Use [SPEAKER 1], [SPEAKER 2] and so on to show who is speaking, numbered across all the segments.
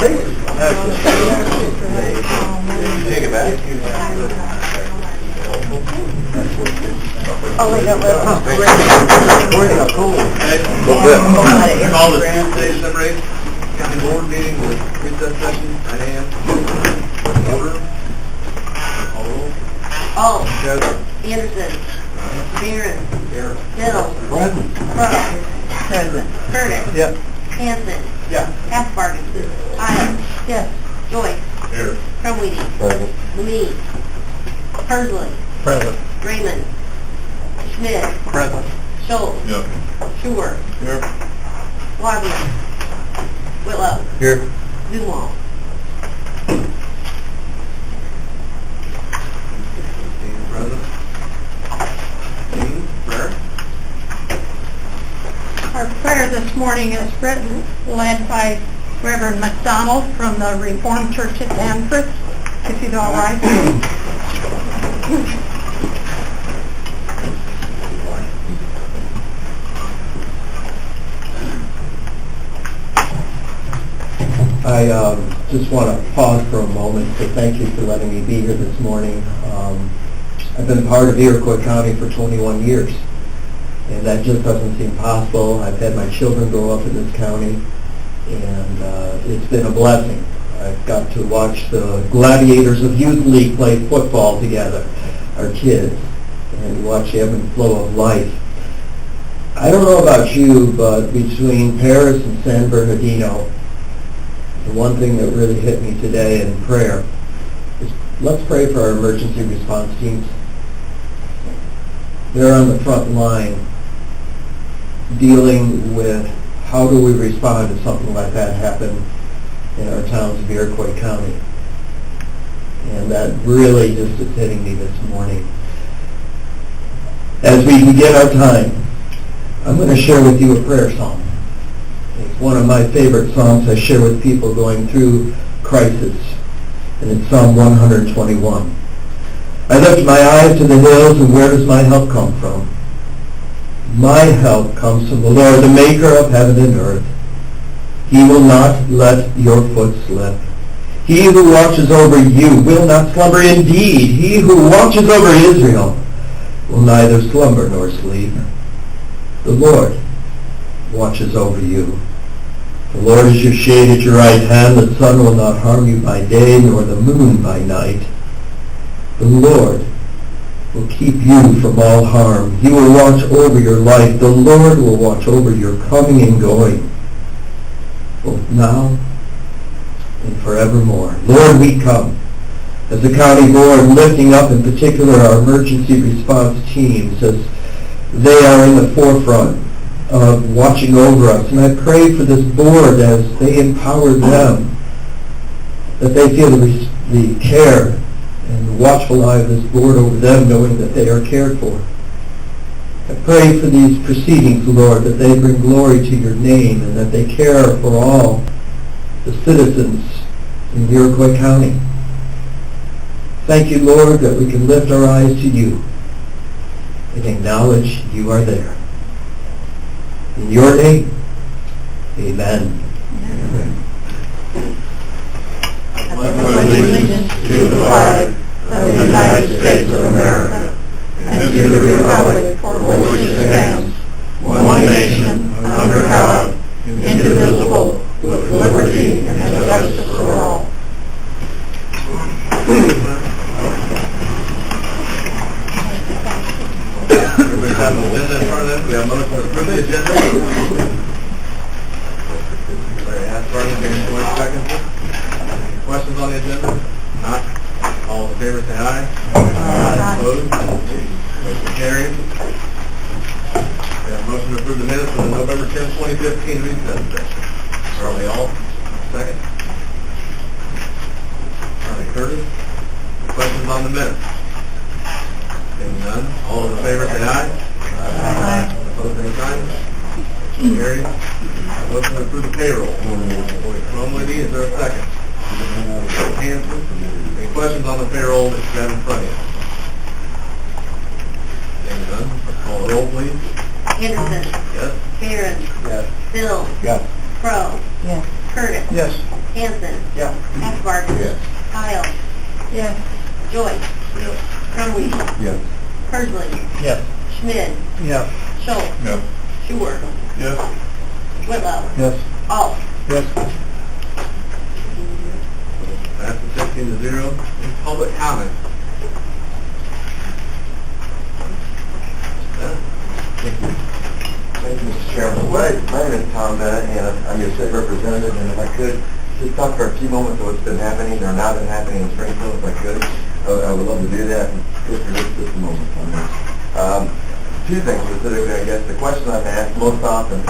[SPEAKER 1] Take it back.
[SPEAKER 2] Oh, wait, no,
[SPEAKER 1] Call the Tuesday, December 8th, county board meeting with recess session, 9 a.m. Order. Call roll.
[SPEAKER 2] Oh,
[SPEAKER 1] Yes.
[SPEAKER 2] Anderson, Barron,
[SPEAKER 1] Here.
[SPEAKER 2] Bill,
[SPEAKER 1] Present.
[SPEAKER 2] Crowe, Curtis,
[SPEAKER 1] Yep.
[SPEAKER 2] Hanson,
[SPEAKER 1] Yeah.
[SPEAKER 2] Hathbargen, Isles, yes, Joyce,
[SPEAKER 1] Here.
[SPEAKER 2] Crumweedy,
[SPEAKER 1] Present.
[SPEAKER 2] Lemie, Persley,
[SPEAKER 1] Present.
[SPEAKER 2] Raymond, Schmidt,
[SPEAKER 1] Present.
[SPEAKER 2] Schultz,
[SPEAKER 1] Yep.
[SPEAKER 2] Schuer,
[SPEAKER 1] Here.
[SPEAKER 2] Wagner, Whitlow,
[SPEAKER 1] Here.
[SPEAKER 2] Zumwalt.
[SPEAKER 1] Present. Dean, prayer.
[SPEAKER 3] Our prayer this morning is led by Reverend McDonald from the Reformed Church at Danforth, if you'd all right.
[SPEAKER 4] I just want to pause for a moment to thank you for letting me be here this morning. I've been part of Iroquois County for 21 years, and that just doesn't seem possible. I've had my children grow up in this county, and it's been a blessing. I've got to watch the Gladiators of Youth League play football together, our kids, and watch the ebb and flow of life. I don't know about you, but between Paris and San Bernardino, the one thing that really hit me today in prayer is let's pray for our emergency response teams. They're on the front line dealing with how do we respond to something like that happen in our towns of Iroquois County. And that really just is hitting me this morning. As we begin our time, I'm going to share with you a prayer song. It's one of my favorite songs I share with people going through crisis, and it's Psalm 121. I lift my eyes to the hills, and where does my help come from? My help comes from the Lord, the maker of heaven and earth. He will not let your foot slip. He who watches over you will not slumber. Indeed, he who watches over Israel will neither slumber nor sleep. The Lord watches over you. The Lord is your shade at your right hand. The sun will not harm you by day, nor the moon by night. The Lord will keep you from all harm. He will watch over your life. The Lord will watch over your coming and going, both now and forevermore. Lord, we come as a county board, lifting up in particular our emergency response teams as they are in the forefront of watching over us. And I pray for this board as they empower them, that they feel the care and the watchful eye of this board over them, knowing that they are cared for. I pray for these proceedings, Lord, that they bring glory to your name and that they care for all the citizens in Iroquois County. Thank you, Lord, that we can lift our eyes to you and acknowledge you are there. In your name, amen.
[SPEAKER 2] I pledge allegiance to the flag of the United States of America and to the republic for which it stands, one nation, under God, indivisible, with liberty and justice for all.
[SPEAKER 1] Everybody have an agenda in front of them? We have a motion to approve the agenda. Larry Hathbargen, James Boyd, second. Any questions on the agenda? Not. All in favor, say aye.
[SPEAKER 3] Aye.
[SPEAKER 1] Opposed? Motion carries. We have a motion to approve the minutes for the November 10th, 2015 recess session. Charlie Alt, second. Charlie Curtis. Questions on the minutes? Seeing none, all in favor say aye.
[SPEAKER 3] Aye.
[SPEAKER 1] Opposed, same sign. Motion carries. Motion to approve the payroll. Crumweedy, is there a second? Hanson. Any questions on the payroll that you have in front of you? Seeing none, let's call the roll, please.
[SPEAKER 2] Anderson,
[SPEAKER 1] Yes?
[SPEAKER 2] Barron,
[SPEAKER 1] Yes.
[SPEAKER 2] Bill,
[SPEAKER 1] Yes.
[SPEAKER 2] Crowe,
[SPEAKER 3] Yes.
[SPEAKER 2] Curtis.
[SPEAKER 4] Yes.
[SPEAKER 2] Hanson.
[SPEAKER 4] Yeah.
[SPEAKER 2] Asbarger.
[SPEAKER 1] Yes.
[SPEAKER 2] Kyle.
[SPEAKER 3] Yes.
[SPEAKER 2] Joyce.
[SPEAKER 1] Yes.
[SPEAKER 2] Crumley.
[SPEAKER 1] Yes.
[SPEAKER 2] Persley.
[SPEAKER 4] Yes.
[SPEAKER 2] Schmidt.
[SPEAKER 4] Yes.
[SPEAKER 2] Schultz.
[SPEAKER 1] Yes.
[SPEAKER 2] Schuer.
[SPEAKER 1] Yes.
[SPEAKER 2] Whitlow.
[SPEAKER 4] Yes.
[SPEAKER 2] Alt.
[SPEAKER 4] Yes.
[SPEAKER 1] Passes 16-0. Public comment.
[SPEAKER 5] Thank you, Mr. Chairman. My name is Tom Bennett, and I'm your state representative, and if I could, just talk for a few moments of what's been happening or not been happening in Springfield, if I could. I would love to do that, and just a moment on this. Two things specifically, I guess. The question I'm asked most often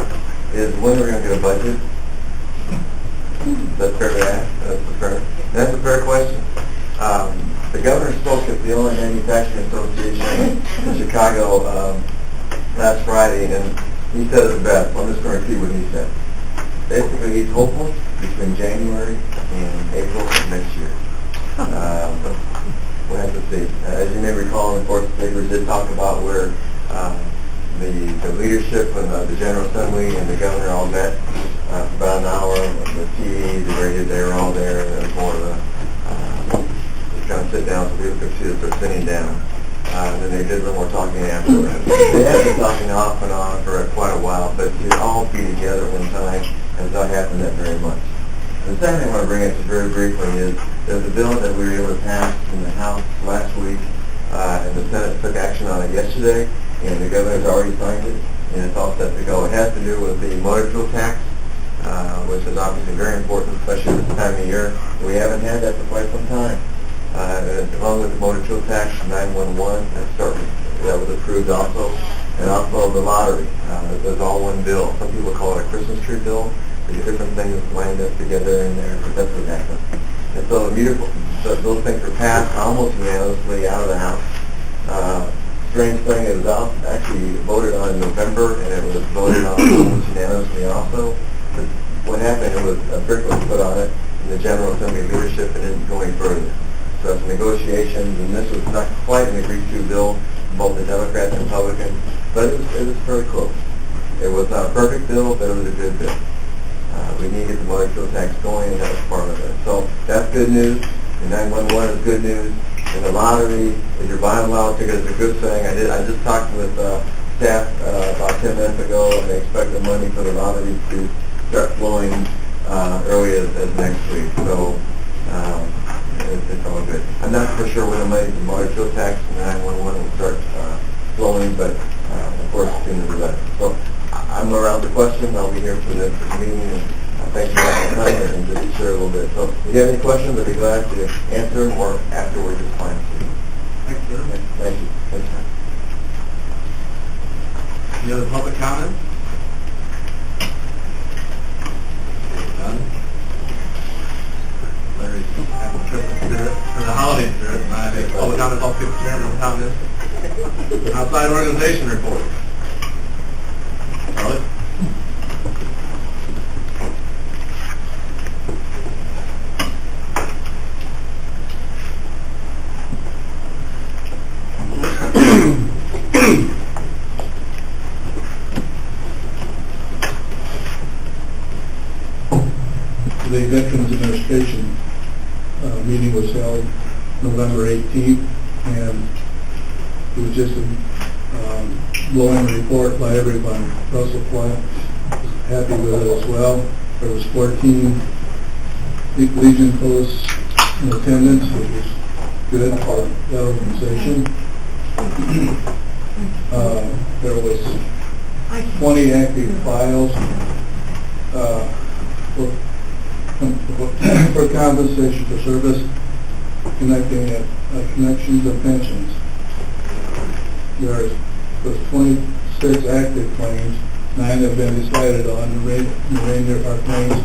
[SPEAKER 5] is, when are we going to get a budget? That's fair to ask. That's a fair question. The governor spoke at the Illinois Manufacturing Association in Chicago last Friday, and he said it the best. I'm just going to repeat what he said. Basically, he's hopeful between January and April of next year. But we'll have to see. As you may recall, of course, the papers did talk about where the leadership and the General Assembly and the governor all met for about an hour. The TV, the radio, they were all there. It was more of a just kind of sit down so people could see that they're sitting down. And then they did a little more talking afterwards. They had been talking off and on for quite a while, but to all be together at one time has not happened that very much. The second thing I want to bring up just very briefly is there's a bill that we were able to pass in the House last week, and the Senate took action on it yesterday, and the governor's already signed it, and it's all set to go. It has to do with the motor fuel tax, which is obviously very important, especially this time of year. We haven't had that for quite some time. Along with the motor fuel tax, 911, that was approved also, and also the lottery. There's all one bill. Some people call it a Christmas tree bill. There's different things lined up together in there, but that's what happened. And so those things were passed almost unanimously out of the House. Strange thing, it was actually voted on in November, and it was voted on almost unanimously also. But what happened, it was a brick was put on it, and the General Assembly leadership didn't go any further. So it's negotiations, and this was not quite an agreed-to bill, both the Democrats and Republicans, but it was very close. It was not a perfect bill, but it was a good bill. We need to get the motor fuel tax going, and that was part of it. So that's good news. The 911 is good news. And the lottery, if you're buying a lottery ticket, is a good thing. I just talked with staff about 10 minutes ago, and they expect the money for the lottery to start flowing early as next week. So it's all good. I'm not for sure when the money from the motor fuel tax and the 911 will start flowing, but of course, sooner the better. So I'm around the question. I'll be here for the meeting. And thank you for my time and just share a little bit. So if you have any questions, I'd be glad to answer them, or afterwards is fine too.
[SPEAKER 1] Thanks, sir.
[SPEAKER 5] Thank you. Thanks, man.
[SPEAKER 1] Any other public comment? None? Larry's having a Christmas spirit, or the holiday spirit. I think public comment, all people chairman comments. Outside organization report. Charlie?
[SPEAKER 6] The Veterans Administration meeting was held November 18th, and it was just a glowing report by everyone. Russell Platt was happy with it as well. There was 14 Legion posts in attendance, which was good for that organization. There was 20 active files for compensation for service connections of pensions. There was 26 active claims, 9 have been decided on, the remainder are claims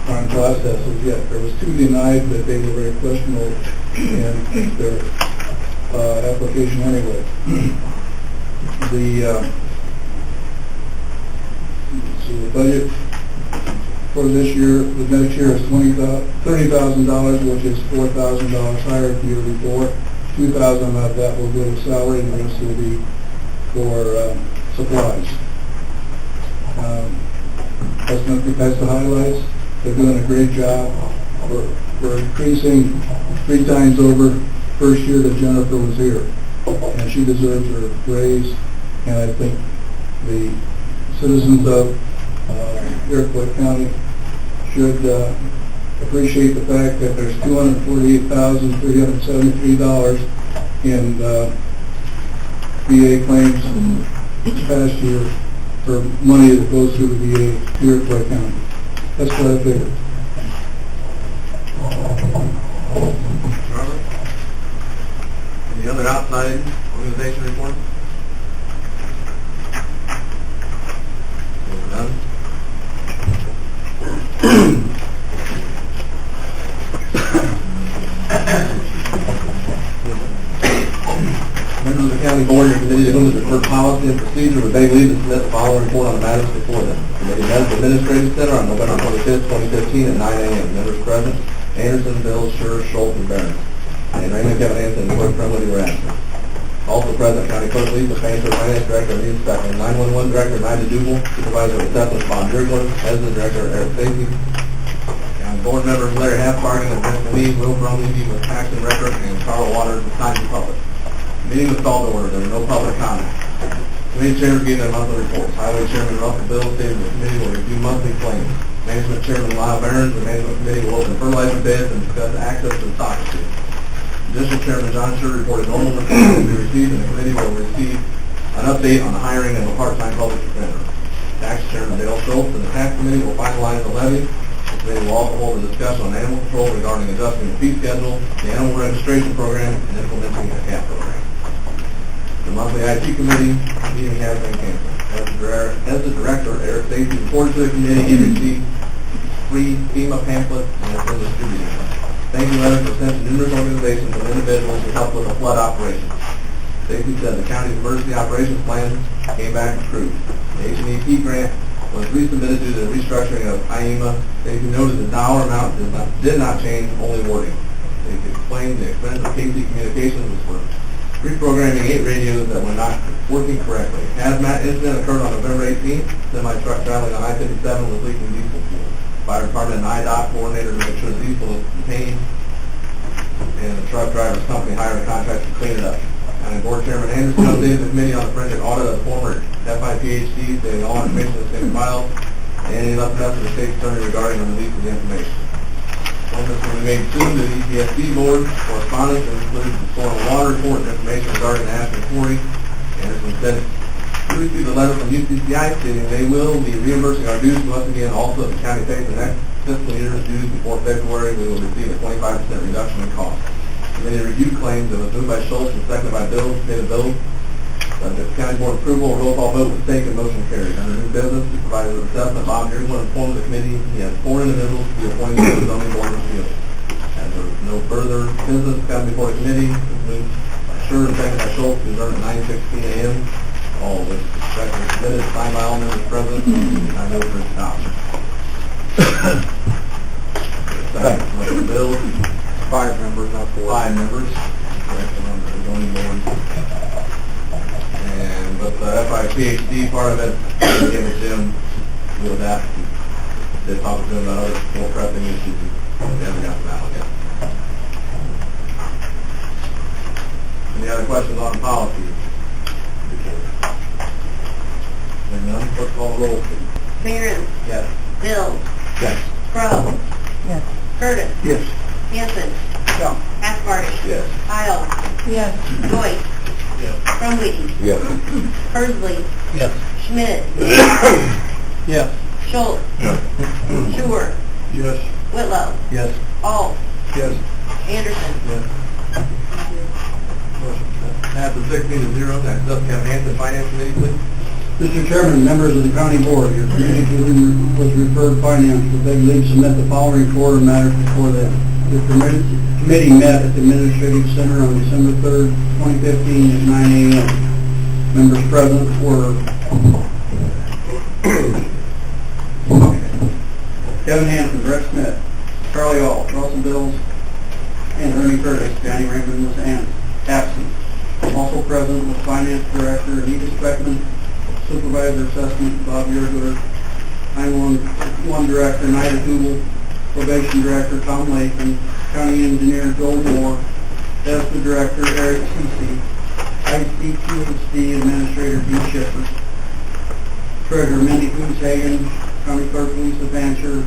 [SPEAKER 6] are in processes yet. There was 2 denied, but they were very questionable in their application anyway. The budget for this year, the next year is $30,000, which is $4,000 higher than the year before. $2,000 of that will go to salary, and the rest will be for supplies. That's the highlights. They're doing a great job. We're increasing 3 times over first year that Jennifer was here, and she deserves her raise. And I think the citizens of Iroquois County should appreciate the fact that there's $248,373 in VA claims this past year for money that goes through the VA Iroquois County. That's what I figured.
[SPEAKER 1] Robert? Any other outside organization report? Seeing none? Members of the county board and committee to whom is referred policy and procedure would beg leave to submit the following report on the matters before them. Committee met at the Administrative Center on November 25th, 2015 at 9 a.m. Members present: Anderson, Bills, Schur, Schultz, and Barron. And Raymond, Kevin Anson, and Clerk Tremblay were absent. Also present: County Clerk Lisa Painter, Finance Director Anita Speckman, 911 Director Nigel Duble, Supervisor of Assessments Bob Jergler, President Director Eric Stacy. County Board members Larry Halfbargen and Vincent Lee, Will Brumley with Paxton Record, and Carl Waters with Times Republic. Meeting was called to order. There was no public comment. Committee chairs gave their monthly reports. Highway Chairman Russell Bill stated the committee will review monthly claims. Management Chairman Lyle Barron, the Management Committee will open fertilizer bids and discuss access to the soccer field. Additional Chairman John Schur reported normal reports will be received, and the committee will receive an update on the hiring of a part-time public defender. Tax Chairman Dale Schultz and the Tax Committee will finalize the levy. The committee will also hold a discussion on animal control regarding adjusting the fee schedule, the animal registration program, and implementing a CAP program. The monthly IT committee meeting has been canceled. As the director, Eric Stacy reported to the committee he received free FEMA pamphlets and has been distributing them. Thank you letters were sent to numerous organizations and individuals to help with the flood operation. Stacy said the county's emergency operations plan came back approved. The H&EP grant was resubmitted due to the restructuring of IEMA. Stacy noted the dollar amount did not change, only wording. Stacy explained the expense of KC Communications was for reprogramming 8 radios that were not working correctly. Hazmat incident occurred on November 18th. Semi-truck traveling on I-57 was leaking diesel fuel. Fire department and IDOT coordinator to make sure the diesel was contained, and the truck driver's company hired a contractor to clean it up. County Board Chairman Anderson updated the committee on the forensic audit of the former FI PhD, stating all information has been filed, and he left a message to the state attorney regarding the release of the information. Appointments will be made soon to the EPSD board. Correspondence includes the soil and water report and information regarding the Ashland quarry. Anderson said we received a letter from UCCI stating they will be reimbursing our dues once again. Also, if the county pays the next fiscal year's dues before February, we will receive a 25% reduction in cost. Committee reviewed claims that was moved by Schultz and seconded by Bills. Paid a bill. Subject to county board approval, a roll call vote was taken, motion carried. Under new business, Supervisor of Assessment Bob Jergler informed the committee he has 4 individuals to be appointed to the zoning board of appeals. As there is no further business coming before the committee, this moved by Schur and seconded by Schultz to adjourn at 9:16 a.m. All of which is respectively submitted, signed by all members present. I move for adoption. Second, Bill. 5 members, not 4. 5 members. Correct, on the zoning board. And with the FI PhD part of it, again with Jim, with that, did talk to him about other more pressing issues. We haven't got to that one yet. Any other questions on policy? Hearing none, clerk call the roll, please.
[SPEAKER 2] Barron.
[SPEAKER 1] Yes.
[SPEAKER 2] Bill.
[SPEAKER 1] Yes.
[SPEAKER 2] Crowe.
[SPEAKER 3] Yes.
[SPEAKER 2] Curtis.
[SPEAKER 6] Yes.
[SPEAKER 2] Hanson. Hathaway.
[SPEAKER 1] Yes.
[SPEAKER 2] Kyle.
[SPEAKER 3] Yes.
[SPEAKER 2] Joyce.
[SPEAKER 1] Yes.
[SPEAKER 2] Crumley.
[SPEAKER 1] Yes.
[SPEAKER 2] Hersley.
[SPEAKER 6] Yes.
[SPEAKER 2] Schmidt.
[SPEAKER 6] Yes.
[SPEAKER 2] Schultz. Schur.
[SPEAKER 6] Yes.
[SPEAKER 2] Whitlow.
[SPEAKER 6] Yes.
[SPEAKER 2] Alt.
[SPEAKER 6] Yes.
[SPEAKER 2] Anderson.
[SPEAKER 1] Yes. Passes 16-0. Next up, Kevin Hanson, Finance Committee, please.
[SPEAKER 6] Mr. Chairman, members of the county board, your committee to whom was referred finance will beg leave to submit the following report of matters before them. The committee met at the Administrative Center on December 3rd, 2015 at 9 a.m. Members present were Kevin Hanson, Brett Smith, Charlie Alt, Russell Bills, and Ernie Curtis. Danny Raymond was absent. Also present was Finance Director Anita Speckman, Supervisor Assessment Bob Yergler,
[SPEAKER 7] 911 Director Nida Doodle, Probation Director Tom Latham, County Engineer Joel Moore, ESTA Director Eric Cece, ICQHD Administrator Dean Shepard, Treasurer Mindy Coonshagen, County Clerk Lisa Bancher,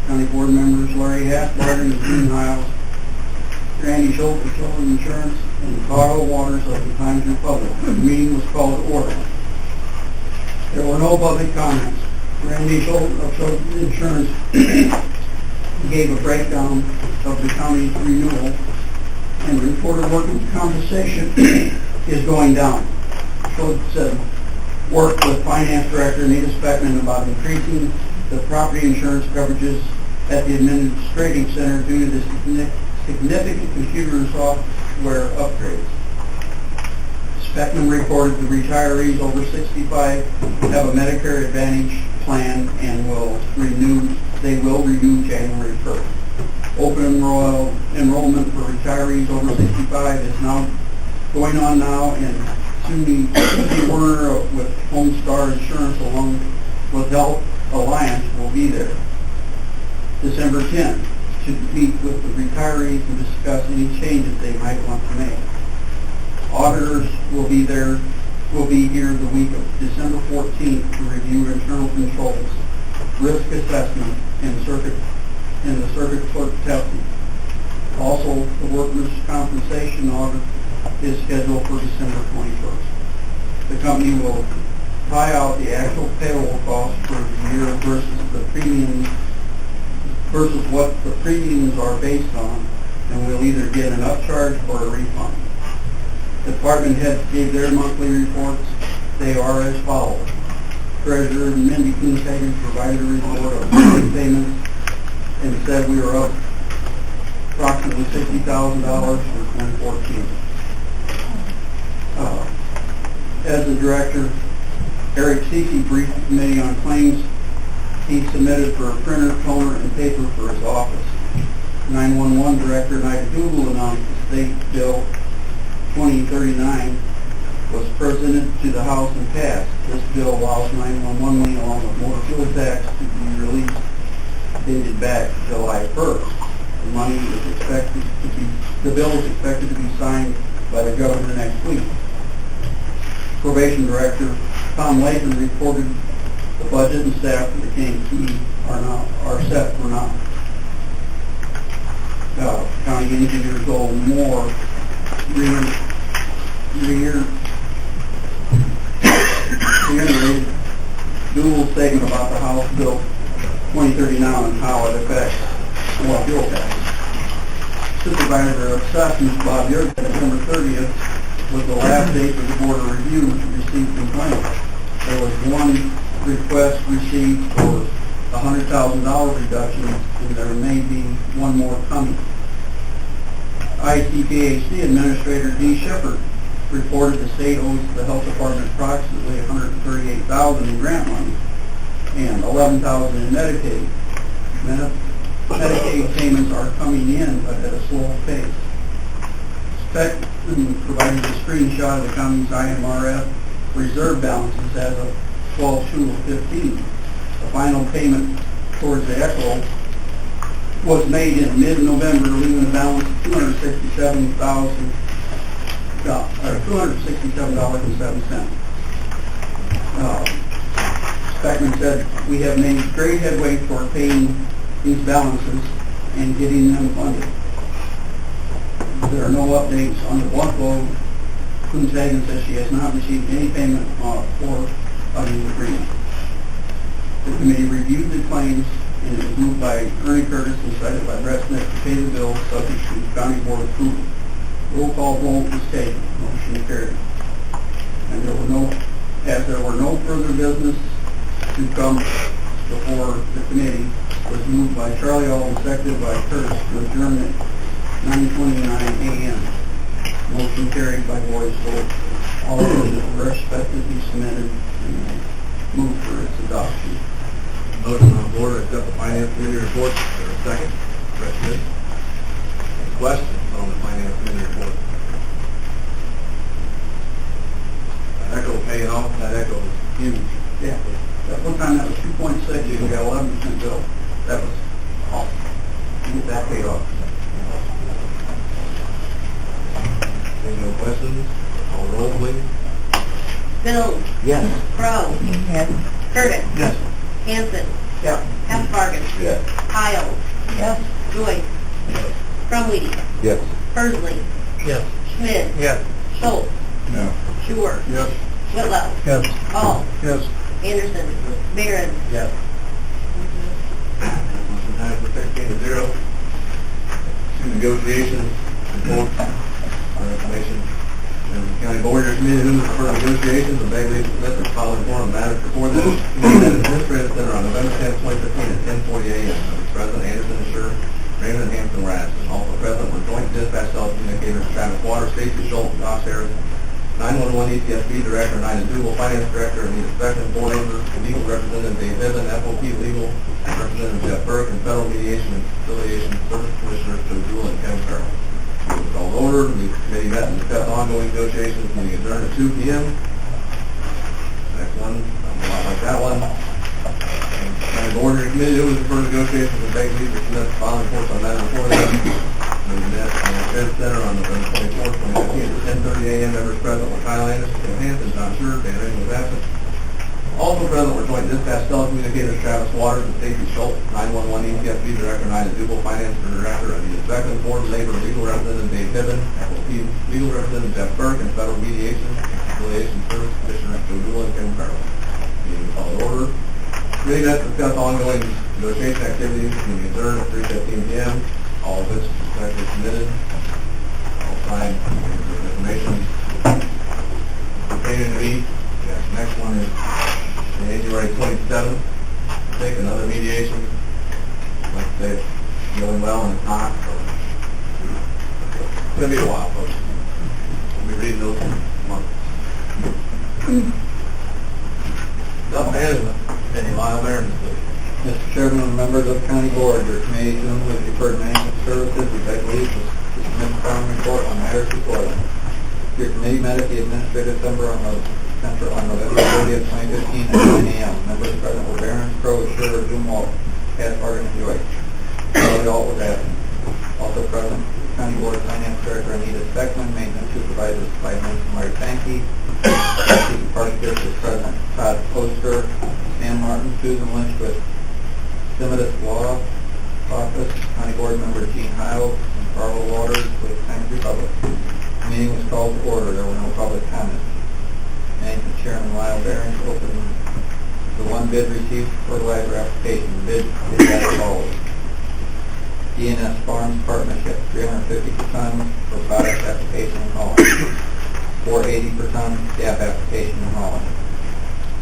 [SPEAKER 7] County Board Members Larry Hassbarger and Gene Hiles, Randy Schultz of Children's Insurance, and Carl Waters of the Times Republic. The meeting was called to order. There were no public comments. Randy Schultz of Children's Insurance gave a breakdown of the county's renewal and reported workers' compensation is going down. Schultz said, worked with Finance Director Anita Speckman about increasing the property insurance coverages at the Administrative Center due to the significant computer and software upgrades. Speckman reported the retirees over 65 have a Medicare Advantage plan and they will renew January 1st. Open enrollment for retirees over 65 is now going on now, and Susie Werner with Homestar Insurance along with Health Alliance will be there. December 10th to meet with the retirees and discuss any changes they might want to make. Auditors will be here the week of December 14th to review internal controls, risk assessment, and the circuit clerk testing. Also, the workers' compensation audit is scheduled for December 21st. The company will tie out the actual payroll costs for the year versus what the premiums are based on, and we'll either get an upcharge or a refund. Department heads gave their monthly reports. They are as follows. Treasurer Mindy Coonshagen provided a report of monthly payments and said we were up approximately $60,000 for 2014. As the director, Eric Cece briefed the committee on claims he submitted for a printer, toner, and paper for his office. 911 Director Nida Doodle announced the State Bill 2039 was presented to the House and passed. This bill allows 911 money along with motor fuel tax to be released dated back July 1st. The bill is expected to be signed by the governor next week. Probation Director Tom Latham reported the budget and staff for the KMT are set for now. County Engineer Joel Moore reiterated Doodle's statement about the House Bill 2039 and how it affects fuel tax. Supervisor of Assessments Bob Yerk, September 30th was the last day for the Board of Review to receive complaints. There was one request received for a $100,000 reduction, and there may be one more coming. ICPHC Administrator Dean Shepard reported the state owes the Health Department approximately $138,000 in grant money and $11,000 in Medicaid. Medicaid payments are coming in, but at a slow pace. Speckman provided a screenshot of the county's IMRF reserve balances as of 12/2/15. The final payment towards the ECHO was made in mid-November, leaving a balance of $267.07. Speckman said, we have made great headway toward paying these balances and getting them funded. There are no updates on the blunt load. Coonshagen says she has not received any payment for a new agreement. The committee reviewed the claims and it was moved by Ernie Curtis and cited by Brett Smith to pay the bill subject to county board approval. Roll call vote was taken. Motion carried. And there were no further business to come before the committee, was moved by Charlie All and seconded by Curtis to adjourn at 9:29 a.m. Motion carried by voice vote. All of those that were respectively submitted and moved for its adoption.
[SPEAKER 1] Motion on the board to accept the Finance Committee report. Is there a second? Any questions on the Finance Committee report? That ECHO paying off, that ECHO is huge.
[SPEAKER 7] Yeah. At one time that was 2.6.
[SPEAKER 1] You got a get that paid off. Any no questions? Call roll, please.
[SPEAKER 2] Bill.
[SPEAKER 1] Yes.
[SPEAKER 2] Crowe.
[SPEAKER 3] Yes.
[SPEAKER 2] Curtis.
[SPEAKER 1] Yes.
[SPEAKER 2] Hanson.
[SPEAKER 1] Yeah.
[SPEAKER 2] Hessbarger.
[SPEAKER 5] Yes.
[SPEAKER 2] Kyle.
[SPEAKER 3] Yes.
[SPEAKER 2] Joyce. Crumweedy.
[SPEAKER 5] Yes.
[SPEAKER 2] Persley.
[SPEAKER 6] Yes.
[SPEAKER 2] Schmidt.
[SPEAKER 6] Yes.
[SPEAKER 2] Schultz.
[SPEAKER 6] No.
[SPEAKER 2] Schuer.
[SPEAKER 6] Yes.
[SPEAKER 2] Whitlow.
[SPEAKER 6] Yes.
[SPEAKER 2] Hall.
[SPEAKER 6] Yes.
[SPEAKER 2] Anderson. Barron.
[SPEAKER 1] Yes. Motion passes for 16-0. To negotiations, report, our information. And the county board your committee who is for negotiations and beg leave to submit the following form of matters before the Administrative Center on November 10, 2015 at 10:40 a.m. President Anderson Asher, Raymond and Hampton Rasmus. Also present were Joint Dispatch Telecommunicators Travis Waters, Stacy Schultz, Josh Harris, 911 ETSB Director, Nina Duval, Finance Director, Anita Speckman, Board Members, Legal Representative Dave Niven, FOP Legal Representative Jeff Burke, and Federal Mediation and Conciliation Service Commissioners Joe Jewell and Kevin Farrell. Meeting was called order. The committee met and discussed ongoing negotiations. Meeting adjourned at 2 p.m. Next one, a lot like that one. County board your committee who is for negotiations and beg leave to submit the following reports on matter before them. Meeting met on the Fed Center on November 24th, 2015 at 10:30 a.m. Members present were Kyle Anderson, Tim Hanson, John Schuer, Dan Ring was absent. Also present were Joint Dispatch Telecommunicators Travis Waters and Stacy Schultz, 911 ETSB Director, Nina Duval, Finance Director, Anita Speckman, Board Labor Legal Representative Dave Niven, FOP Legal Representative Jeff Burke, and Federal Mediation and Conciliation Service Commissioner Joe Jewell and Kevin Farrell. Meeting was called order. Committee met to discuss ongoing negotiation activities. Meeting adjourned at 3:15 p.m. All of which is actually submitted. All signed information pertaining to each. Yes, next one is January 27th. Take another mediation. Like I say, it's going well and it's not. So it's going to be a while, folks. We'll be reading those months. Up management. Any Lyle Barron, please.
[SPEAKER 7] Mr. Chairman and members of the county board, your committee to whom with deferred management services, we beg leave to submit the following report on matters before them. Your committee met at the administrative center on November 30th, 2015 at 9 a.m. Members present were Barron, Crowe, Schuer, Zumwalt, Hessbarger, and Joyce. Charlie Alt was absent. Also present, County Board Finance Director Anita Speckman, Maintenance Supervisors Clyde Benson, Larry Pankey, Park District President Todd Poster, Sam Martin, Susan Lynch with Simitis Law Office, County Board Member Gene Hiles, and Carl Waters with Times Republic. The meeting was called to order. There were no public comments. Management Chairman Lyle Barron opened the one bid received for fertilizer application. The bid is as follows. DNS Farms Partnership, 350 per ton for potash application in Holland, 480 per ton DAP application in Holland,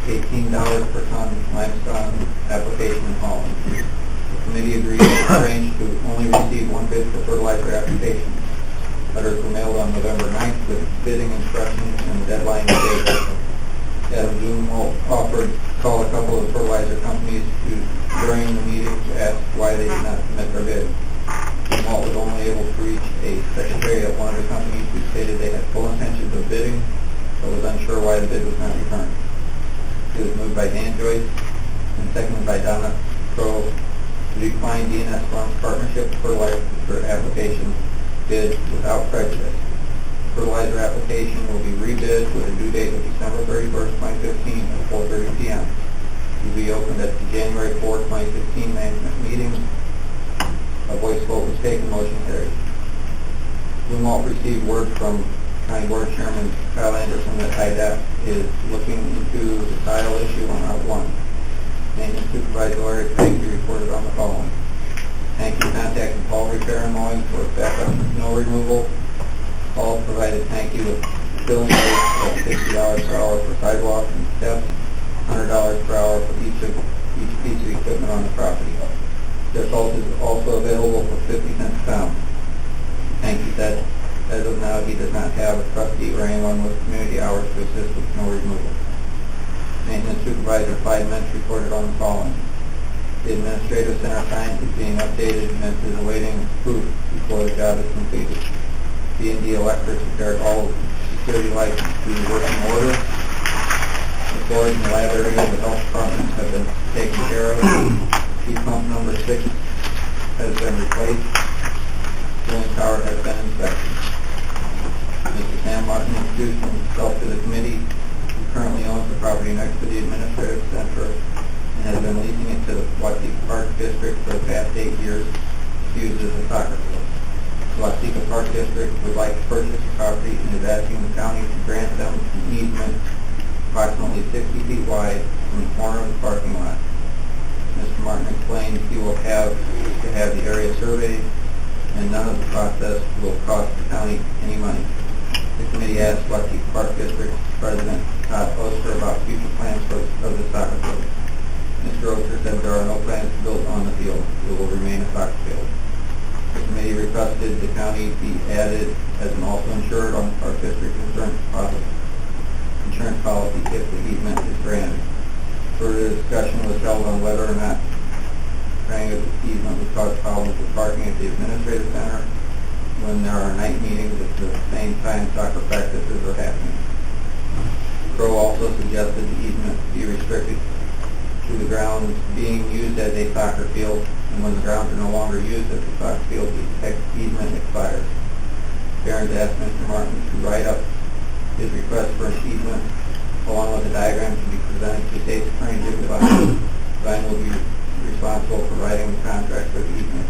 [SPEAKER 7] $18 per ton limestone application in Holland. The committee agreed to arrange to only receive one bid for fertilizer application. Letters were mailed on November 9th with bidding instructions and the deadline date. Adam Zumwalt offered to call a couple of fertilizer companies during the meeting to ask why they did not submit their bid. Zumwalt was only able to reach a secretary at one of the companies who stated they had full intentions of bidding, but was unsure why the bid was not returned. It was moved by Dan Joyce and seconded by Donna Crowe to decline DNS Farms Partnership fertilizer application bid without prejudice. Fertilizer application will be rebid with a due date of December 31st, 2015 at 4:30 p.m. It will be opened at the January 4, 2015 management meeting. A voice vote was taken, motion carried. Zumwalt received word from County Board Chairman Kyle Anderson that IDAP is looking into the tile issue on Route 1. Maintenance Supervisor Larry Pankey reported on the following. Pankey contacted Paul Repair and Mowing for backup snow removal. Paul provided Pankey with billing rates of $60 per hour for sidewalks and steps, $100 per hour for each piece of equipment on the property. Their salt is also available for 50 cents a pound. Pankey said, as of now, he does not have a trustee or anyone with community hours to assist with snow removal. Maintenance Supervisor Clyde Minch reported on the following. The administrative center sign is being updated and is awaiting proof before the job is completed. D&D Electric repaired all security lights to working order. The floors in the lab area of the health department have been taken care of. Heat pump number 6
[SPEAKER 1] has been replaced. Cooling tower has been inspected. Mr. Sam Martin introduced himself to the committee. He currently owns the property next to the administrative center and has been leasing it to the Watsika Park District for the past 8 years to use as a soccer field. The Watsika Park District would like to purchase the property and is asking the county to grant them an easement approximately 60 feet wide from the corner of the parking lot. Mr. Martin explained he will have to have the area surveyed, and none of the process will cost the county any money. The committee asked Watsika Park District President Todd Oster about future plans of the soccer field. Mr. Oster said there are no plans to build on the field. It will remain a soccer field. The committee requested the county be added as an also insured on the Park District insurance policy if the easement is granted. Further discussion was held on whether or not granting of the easement would cause problems with parking at the administrative center when there are night meetings at the same time soccer practices are happening. Crow also suggested the easement be restricted to the grounds being used as a soccer field, and when the grounds are no longer used as a soccer field, the easement expires. Barron's asked Mr. Martin to write up his request for an easement along with a diagram to be presented to State's Attorney Jim Devine. Devine will be responsible for writing the contract for the easement.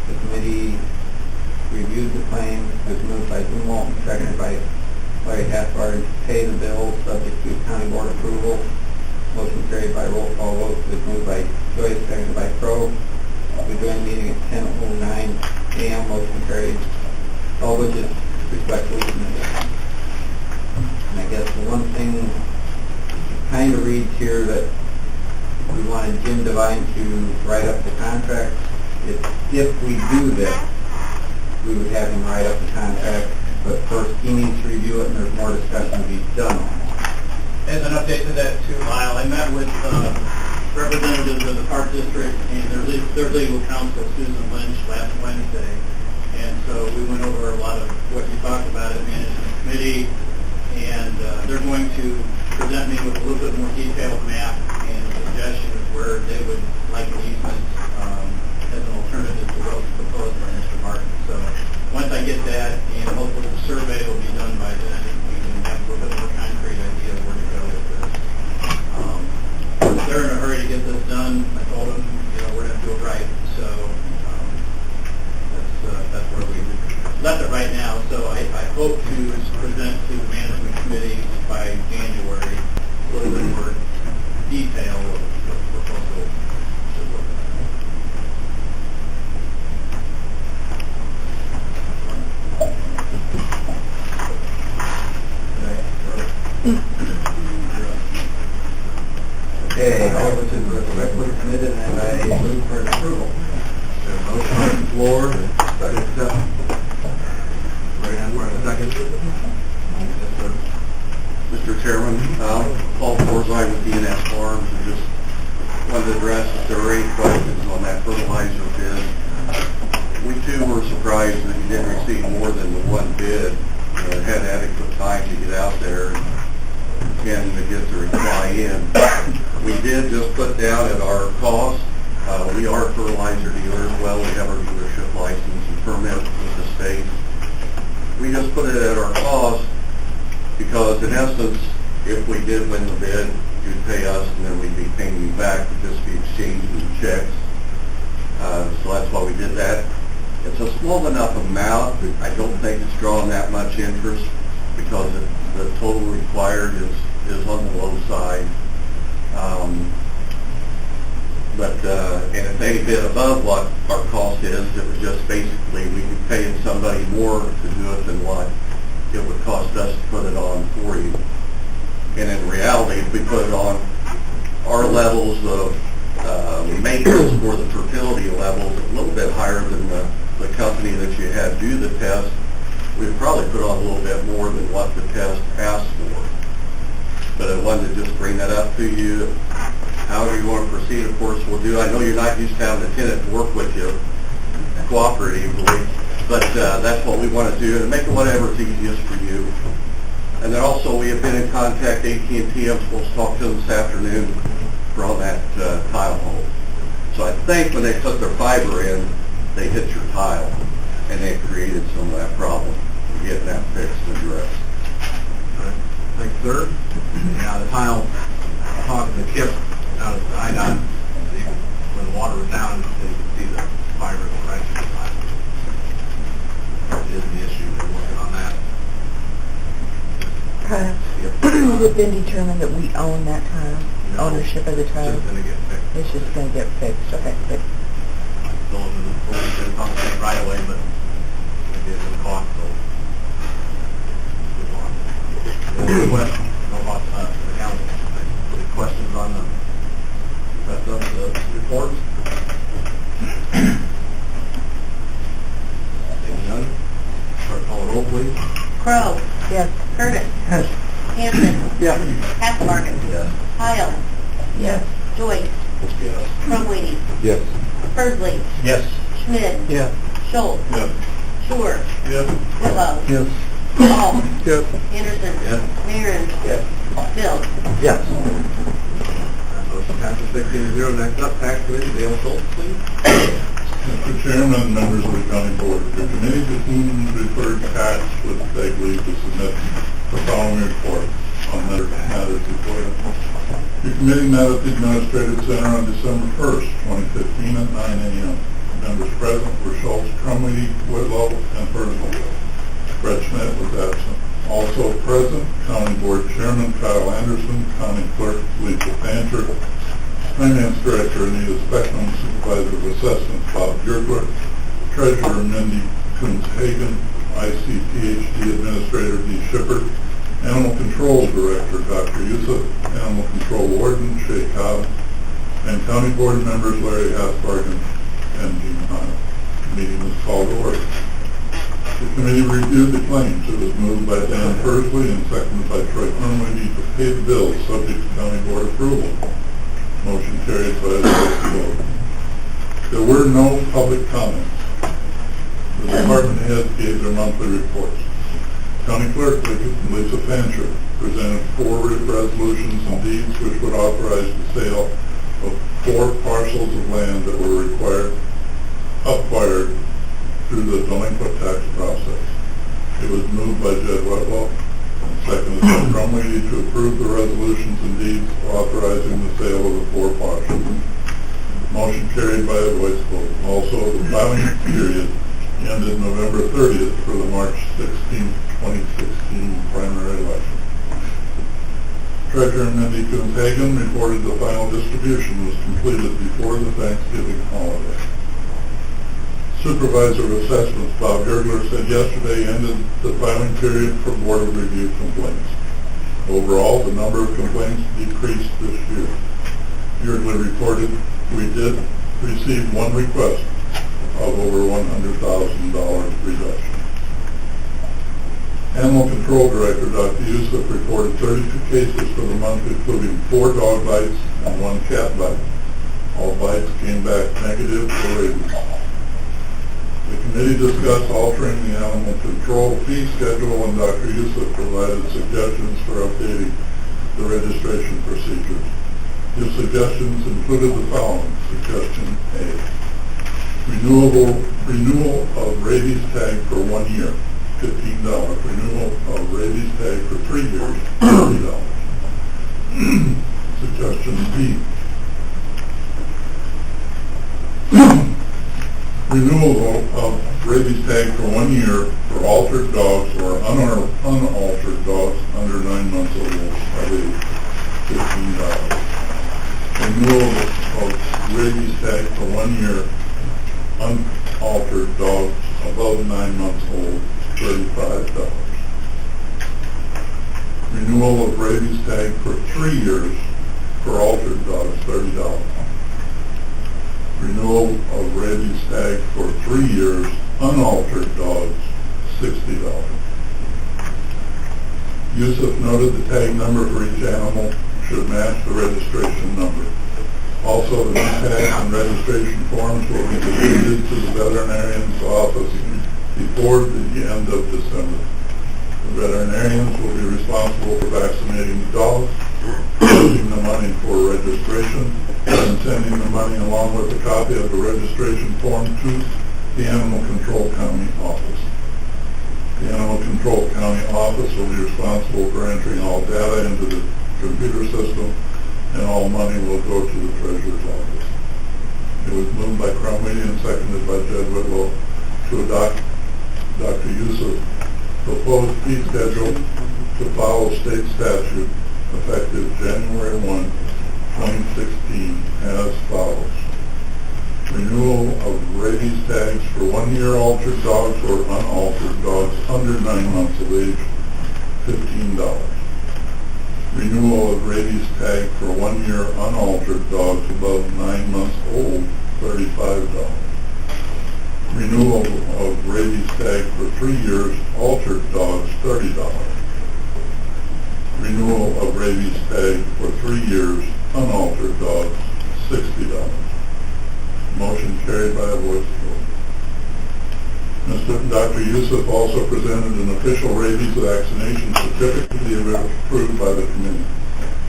[SPEAKER 1] The committee reviewed the claim. It was moved by Zumwalt and seconded by Larry Hathbard to pay the bill subject to county board approval. Motion carried by roll call vote. It was moved by Joyce, seconded by Crow. We're doing the meeting at 10:09 a.m. Motion carried. All budget respectfully submitted. And I guess the one thing kind of reads here that we wanted Jim Devine to write up the contract. If we do this, we would have him write up the contract, but first he needs to review it and there's more discussion to be done on it.
[SPEAKER 7] As an update to that too, Lyle, I met with representatives of the Park District and their legal counsel, Susan Lynch, last Wednesday. And so we went over a lot of what you talked about at management committee, and they're going to present me with a little bit more detailed map and suggestions where they would like an easement as an alternative to what was proposed by Mr. Martin. So once I get that, and hopefully the survey will be done by then, we can have a little bit more concrete idea of where to go with this. They're in a hurry to get this done. I told them, we're going to do it right. So that's where we left it right now. So I hope to present to the management committee by January a little bit more detail of what the proposal should look
[SPEAKER 1] Okay, all of it is correctly submitted and I move for approval. There's a motion on the floor, second. Right hand for a second. Yes, sir.
[SPEAKER 8] Mr. Chairman, Paul Forsythe with DNS Farms, and just wanted to address if there were any questions on that fertilizer bid. We too were surprised that you didn't receive more than the one bid. Had adequate time to get out there and to get the reply in. We did just put down at our cost. We are fertilizer dealers. Well, we have our dealership license and permit with the state. We just put it at our cost because, in essence, if we did win the bid, you'd pay us and then we'd be paying you back. We'd just be exchanging checks. So that's why we did that. It's a small enough amount. I don't think it's drawing that much interest because the total required is on the low side. And if any bid above what our cost is, it was just basically we'd be paying somebody more to do it than what it would cost us to put it on for you. And in reality, if we put it on our levels of maintenance for the fertility levels a little bit higher than the company that you had do the test, we'd probably put on a little bit more than what the test asked for. But I wanted to just bring that up to you. However you want to proceed, of course, we'll do. I know you're not used to having a tenant to work with you cooperatively, but that's what we want to do, and make it whatever's easiest for you. And then also, we have been in contact, AT&T, I'm supposed to talk to them this afternoon for all that tile hole. So I think when they put their fiber in, they hit your tile, and they created some of that problem. We're getting that fixed and addressed.
[SPEAKER 1] Thanks, sir. Now, the tile, talking to Kip out of IDOT, when the water was down, they could see the fiber going right through the tile. That is the issue, they're working on that.
[SPEAKER 2] Has it been determined that we own that tile?
[SPEAKER 1] No.
[SPEAKER 2] Ownership of the tile?
[SPEAKER 1] Just gonna get fixed.
[SPEAKER 2] It's just going to get fixed, okay. But
[SPEAKER 1] Still in the police didn't compensate right away, but it did in the cost, so. move on. Any questions? No about, the council. Any questions on the rest of the reports? Seeing none, clerk call the roll, please.
[SPEAKER 3] Crow.
[SPEAKER 2] yes.
[SPEAKER 3] Curtis. Hanson.
[SPEAKER 6] Yeah.
[SPEAKER 3] Hacklebarger.
[SPEAKER 1] Yes.
[SPEAKER 3] Kyle.
[SPEAKER 2] Yes.
[SPEAKER 3] Joyce.
[SPEAKER 6] Yes.
[SPEAKER 3] Crumwitty.
[SPEAKER 1] Yes.
[SPEAKER 3] Persley.
[SPEAKER 1] Yes.
[SPEAKER 3] Schmidt.
[SPEAKER 6] Yes.
[SPEAKER 3] Schultz.
[SPEAKER 6] Yes.
[SPEAKER 3] Shore.
[SPEAKER 6] Yes.
[SPEAKER 3] Whitlow.
[SPEAKER 6] Yes.
[SPEAKER 3] Hall.
[SPEAKER 6] Yes.
[SPEAKER 3] Anderson.
[SPEAKER 1] Yes.
[SPEAKER 3] Marin.
[SPEAKER 6] Yes.
[SPEAKER 3] Bill.
[SPEAKER 4] Yes.
[SPEAKER 1] Motion passes 16-0. Next up, tax committee, Dale Schultz, please.
[SPEAKER 9] Mr. Chairman, members of the county board, the committee to whom referred tax would beg leave to submit the following report on matters before you. The committee met at the Administrative Center on December 1st, 2015 at 9 a.m. Members present were Schultz, Crumwitty, Whitlow, and Persley. Fred Schmidt was absent. Also present, County Board Chairman Kyle Anderson, County Clerk Lisa Fancher, Finance Director Anita Speckman, Supervisor of Assessments Bob Bjorkler, Treasurer Mindy Coons-Hagen, ICPHD Administrator Dee Shippert, Animal Control Director Dr. Yusuf, Animal Control Warden Shay Cobb, and County Board members Larry Hasbargen and Gene Hine. The meeting was called to order. The committee reviewed the claims. It was moved by Dan Persley and seconded by Troy Crumwitty to pay the bills subject to County Board approval. Motion carried by a vote. There were no public comments. The department heads gave their monthly reports. County Clerk Lisa Fancher presented 4 resolutions and deeds which would authorize the sale of 4 parcels of land that were acquired through the delinquent tax process. It was moved by Jed Whitlow and seconded by Crumwitty to approve the resolutions and deeds authorizing the sale of the 4 parcels. Motion carried by a voice vote. Also, the filing period ended November 30th for the March 16, 2016 primary election. Treasurer Mindy Coons-Hagen reported the final distribution was completed before the Thanksgiving holiday. Supervisor of Assessments Bob Bjorkler said yesterday ended the filing period for Board of Review complaints. Overall, the number of complaints decreased this year. Bjorkler reported we did receive 1 request of over $100,000 reduction. Animal Control Director Dr. Yusuf reported 32 cases for the month, including 4 dog bites and 1 cat bite. All bites came back negative for rabies. The committee discussed altering the animal control fee schedule, and Dr. Yusuf provided suggestions for updating the registration procedures. His suggestions included the following. Suggestion A. Renewal of rabies tag for 1 year, $15. Renewal of rabies tag for 3 years, $30. Suggestion B. Renewal of rabies tag for 1 year for altered dogs or unaltered dogs under 9 months old at age, $15. Renewal of rabies tag for 1 year unaltered dogs above 9 months old, $35. Renewal of rabies tag for 3 years for altered dogs, $30. Renewal of rabies tag for 3 years unaltered dogs, $60. Yusuf noted the tag number for each animal should match the registration number. Also, the new tags and registration forms will be distributed to the veterinarian's office before the end of December. The veterinarians will be responsible for vaccinating the dogs, collecting the money for registration, and sending the money along with a copy of the registration form to the Animal Control County Office. The Animal Control County Office will be responsible for entering all data into the computer system, and all money will go to the Treasurer's Office. It was moved by Cromwell and seconded by Jed Whitlow to adopt Dr. Youssef's proposed fee schedule to follow state statute effective January 1, 2016 as follows. Renewal of rabies tags for 1 year altered dogs or unaltered dogs under 9 months of age, $15. Renewal of rabies tag for 1 year unaltered dogs above 9 months old, $35. Renewal of rabies tag for 3 years altered dogs, $30. Renewal of rabies tag for 3 years unaltered dogs, $60. Motion carried by a voice vote. Dr. Youssef also presented an official rabies vaccination certificate to be approved by the committee.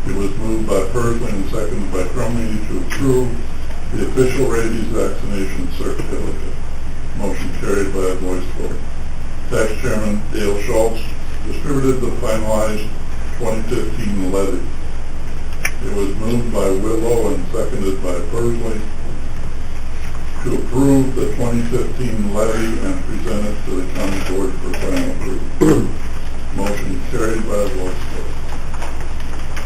[SPEAKER 9] It was moved by Persley and seconded by Cromwell to approve the official rabies vaccination certificate. Motion carried by a voice vote. Tax Chairman Dale Schultz distributed the finalized 2015 levy. It was moved by Whitlow and seconded by Persley to approve the 2015 levy and present it to the county board for final approval. Motion carried by a voice vote.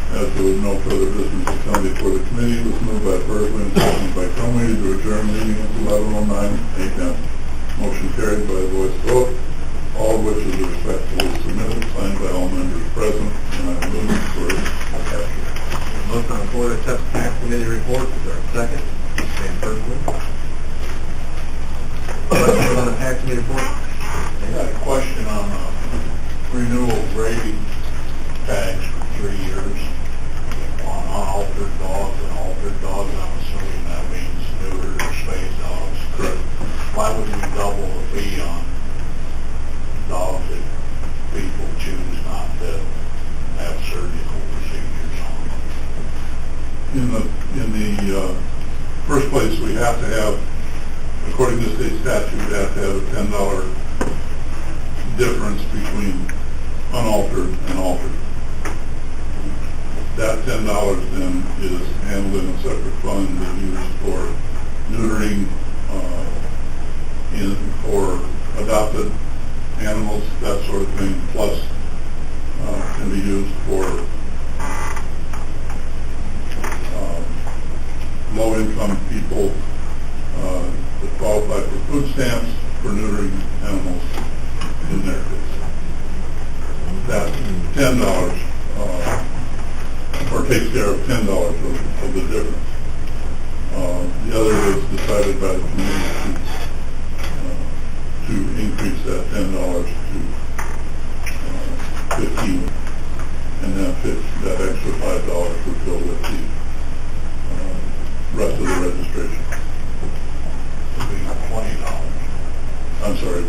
[SPEAKER 9] As there was no further business to come before the committee, it was moved by Persley and seconded by Cromwell to adjourn the meeting at 11:09 a.m. Motion carried by a voice vote. All of which is respectfully submitted, signed by all members present, and I move for passage.
[SPEAKER 1] Motion on the floor to accept the tax committee report. Is there a second? Dan Persley. Questions on the tax committee report?
[SPEAKER 9] I got a question on renewal of rabies tags for 3 years on unaltered dogs and altered dogs. I'm assuming that means neutered or spayed dogs.
[SPEAKER 1] Correct.
[SPEAKER 9] Why would we double the fee on dogs that people choose not to have surgical procedures on? In the first place, we have to have, according to state statute, we have to have a $10 difference between unaltered and altered. That $10 then is handled in a separate fund and used for neutering for adopted animals, that sort of thing, plus can be used for low-income people that qualify for food stamps for neutering animals in their case. That $10 or takes care of $10 of the difference. The other was decided by the committee to increase that $10 to 15, and that extra $5 would go with the rest of the registration. It would be $20. I'm sorry, $20.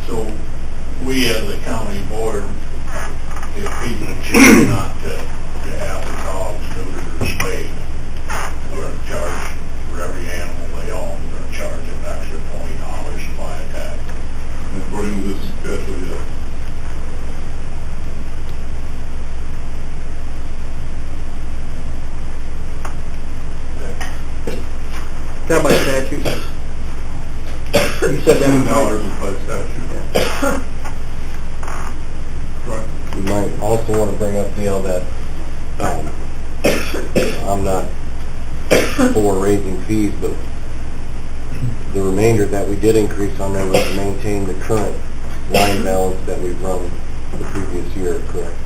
[SPEAKER 9] So we as a county board, if people choose not to have the dogs neutered or spayed, we're going to charge for every animal they own, we're going to charge an extra $20 to buy a tag. According to this schedule, yes.
[SPEAKER 1] Is that by statute? You said that
[SPEAKER 9] $10 is by statute. Right.
[SPEAKER 10] You might also want to bring up, that I'm not for raising fees, but the remainder that we did increase on there was to maintain the current line balance that we've run the previous year, correct?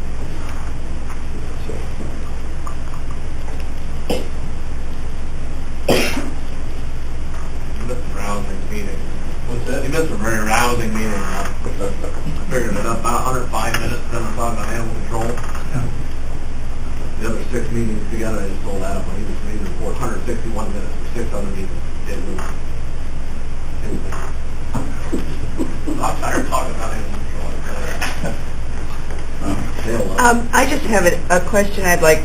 [SPEAKER 1] You missed a rousing meeting. What's that? You missed a very rousing meeting. I figured it up about 105 minutes, then I'm talking about animal control. The other 6 meetings together, I just told Adam, when he was reading the report, 161 minutes, for 6 other meetings. It was... I'm tired of talking about animal control.
[SPEAKER 2] I just have a question I'd like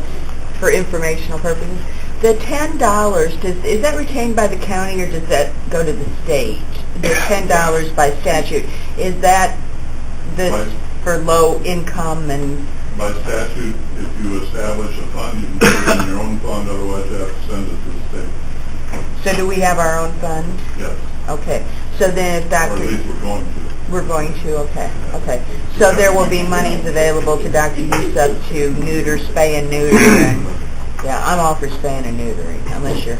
[SPEAKER 2] for informational purposes. The $10, is that retained by the county or does that go to the state? The $10 by statute, is that this for low income and?
[SPEAKER 9] By statute, if you establish a fund, you can put it in your own fund, otherwise you have to send it to the state.
[SPEAKER 2] So do we have our own fund?
[SPEAKER 9] Yes.
[SPEAKER 2] Okay, so then if
[SPEAKER 9] Or at
[SPEAKER 2] Dr.
[SPEAKER 9] least we're going to.
[SPEAKER 2] We're going to, okay. So there will be monies available to Dr. Youssef to neuter, spay and neuter, and, yeah, I'm all for spaying and neutering, unless you're,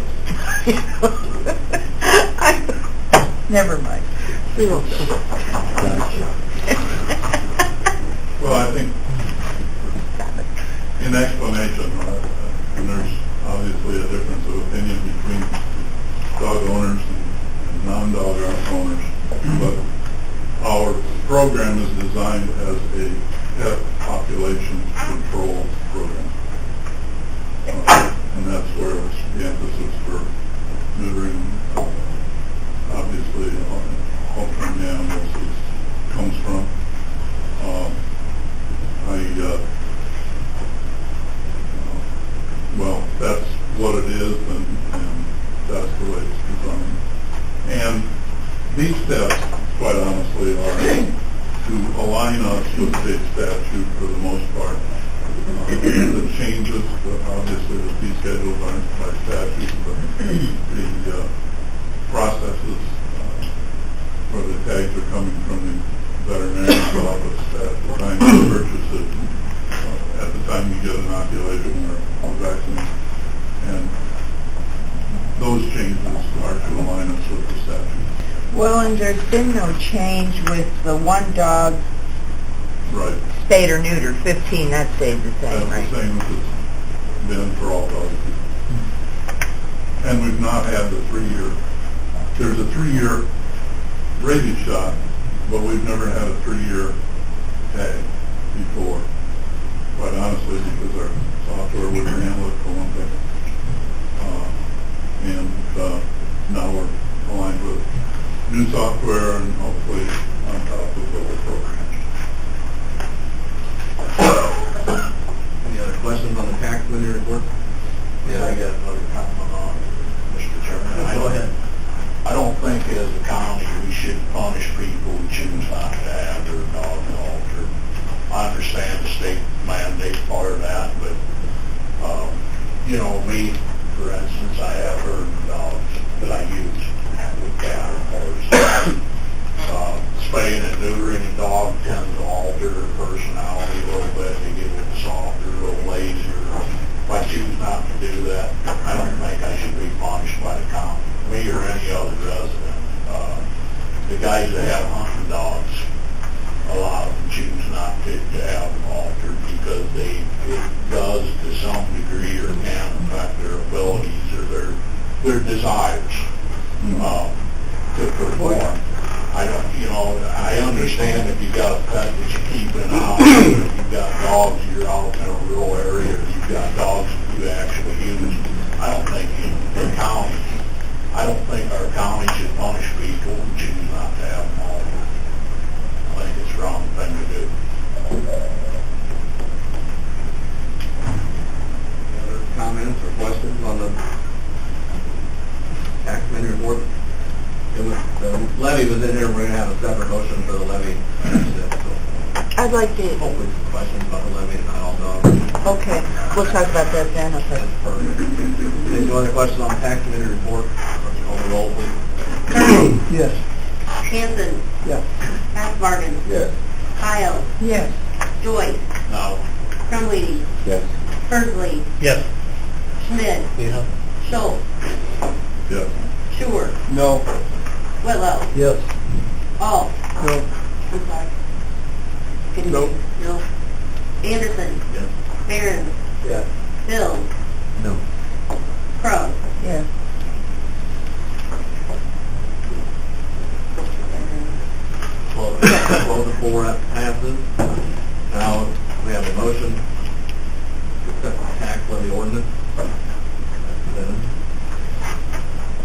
[SPEAKER 2] never mind.
[SPEAKER 9] Well, I think in explanation, and there's obviously a difference of opinion between dog owners and non-dog owners, but our program is designed as a pet population control program. And that's where the emphasis for neutering, obviously, altering animals comes from. Well, that's what it is, and that's the way it's designed. And these steps, quite honestly, are to align us with state statute for the most part. The changes, obviously, the fee schedules aren't by statute, but the processes where the tags are coming from the veterinarian's office at the time you purchase it, at the time you get inoculation or vaccine. And those changes are to align us with the statute.
[SPEAKER 2] Well, and there's been no change with the one dog
[SPEAKER 9] Right.
[SPEAKER 2] spayed or neutered, 15, that stays the same, right?
[SPEAKER 9] That's the same as it's been for all dogs. And we've not had the 3-year, there's a 3-year rabies shot, but we've never had a 3-year tag before. Quite honestly, because our software wouldn't handle it for one thing. Now we're aligned with new software and hopefully on top of the whole program.
[SPEAKER 1] Any other questions on the tax committee report?
[SPEAKER 8] Yeah, I got another comment on it, Mr. Chairman.
[SPEAKER 1] Go ahead.
[SPEAKER 8] I don't think as a county we should punish people who choose not to have their dog altered. I understand the state mandate part of that, but, me, for instance, I have herd dogs that I use with cattle horses. Spaying and neutering a dog tends to alter their personality a little bit. They get a little softer, a little lazier. If I choose not to do that, I don't think I should be punished by the county, me or any other resident. The guys that have hunting dogs, a lot of them choose not to have them altered because it does to some degree or can affect their abilities or their desires to perform. I understand if you've got a pet that you keep in a house, if you've got dogs, you're out in a rural area, if you've got dogs that you actually use. I don't think our county should punish people who choose not to have them all. I think it's the wrong thing to do.
[SPEAKER 1] Any other comments or questions on the tax committee report? The levy was in here, we're going to have a separate motion for the levy.
[SPEAKER 2] I'd like to,
[SPEAKER 1] Hopefully some questions about the levy, not all dogs.
[SPEAKER 2] okay, we'll talk about that then, okay.
[SPEAKER 1] Any other questions on the tax committee report? Call the roll, please.
[SPEAKER 3] Kearney,
[SPEAKER 6] Yes.
[SPEAKER 3] Hanson,
[SPEAKER 6] Yes.
[SPEAKER 3] Asbargen,
[SPEAKER 1] Yes.
[SPEAKER 3] Kyle,
[SPEAKER 2] Yes.
[SPEAKER 3] Joyce,
[SPEAKER 8] No.
[SPEAKER 3] Crumley,
[SPEAKER 10] Yes.
[SPEAKER 3] Fursley,
[SPEAKER 8] Yes.
[SPEAKER 3] Schmidt,
[SPEAKER 10] Yeah.
[SPEAKER 3] Schultz,
[SPEAKER 9] Yes.
[SPEAKER 3] Schuer,
[SPEAKER 6] No.
[SPEAKER 3] Whitlow,
[SPEAKER 6] Yes.
[SPEAKER 3] Alt,
[SPEAKER 6] No.
[SPEAKER 3] I'm sorry. Can you-
[SPEAKER 6] Nope.
[SPEAKER 3] No. Anderson,
[SPEAKER 8] Yes.
[SPEAKER 3] Barron,
[SPEAKER 6] Yes.
[SPEAKER 3] Bill,
[SPEAKER 1] No.
[SPEAKER 3] Crow.
[SPEAKER 2] Yes.
[SPEAKER 1] Well, the four passes. Now, we have a motion to accept the tax levy ordinance.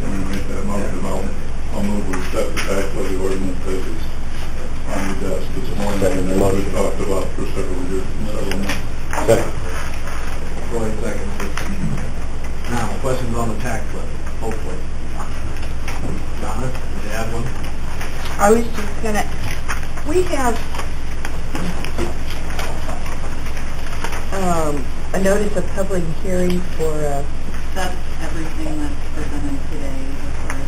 [SPEAKER 9] Can we make that motion? I'll move we accept the tax levy ordinance as it's on the desk this morning, and as we talked about for several years and several months.
[SPEAKER 10] Second.
[SPEAKER 1] Roy seconds. Now, questions hopefully. Donna, did you have one?
[SPEAKER 2] I was just gonna, we have, a notice of public hearing for,
[SPEAKER 11] That's everything that's presented today as far as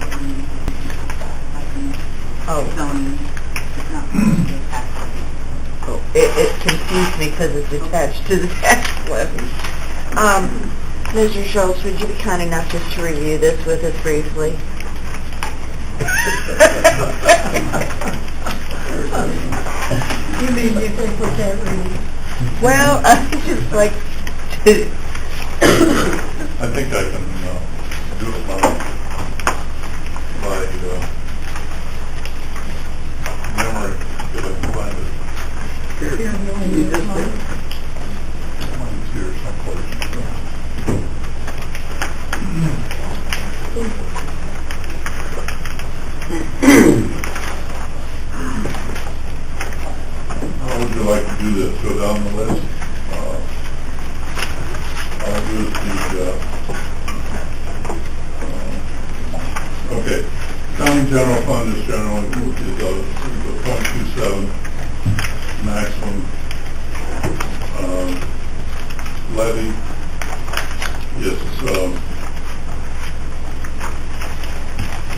[SPEAKER 11] zoning. It's not supposed to be tax levy.
[SPEAKER 2] oh, it confused me because it's attached to the tax levy. Mr. Schultz, would you be kind enough just to review this with us briefly?
[SPEAKER 3] You mean you think we can't read?
[SPEAKER 2] Well, I just like to...
[SPEAKER 9] I think I can do it by memory, if I can find it.
[SPEAKER 3] Here, you want to use this one?
[SPEAKER 9] Mine's here someplace. How would you like to do this? Go down the list? I'll do the, okay. County general fund is generally, is a .27 maximum levy. It's,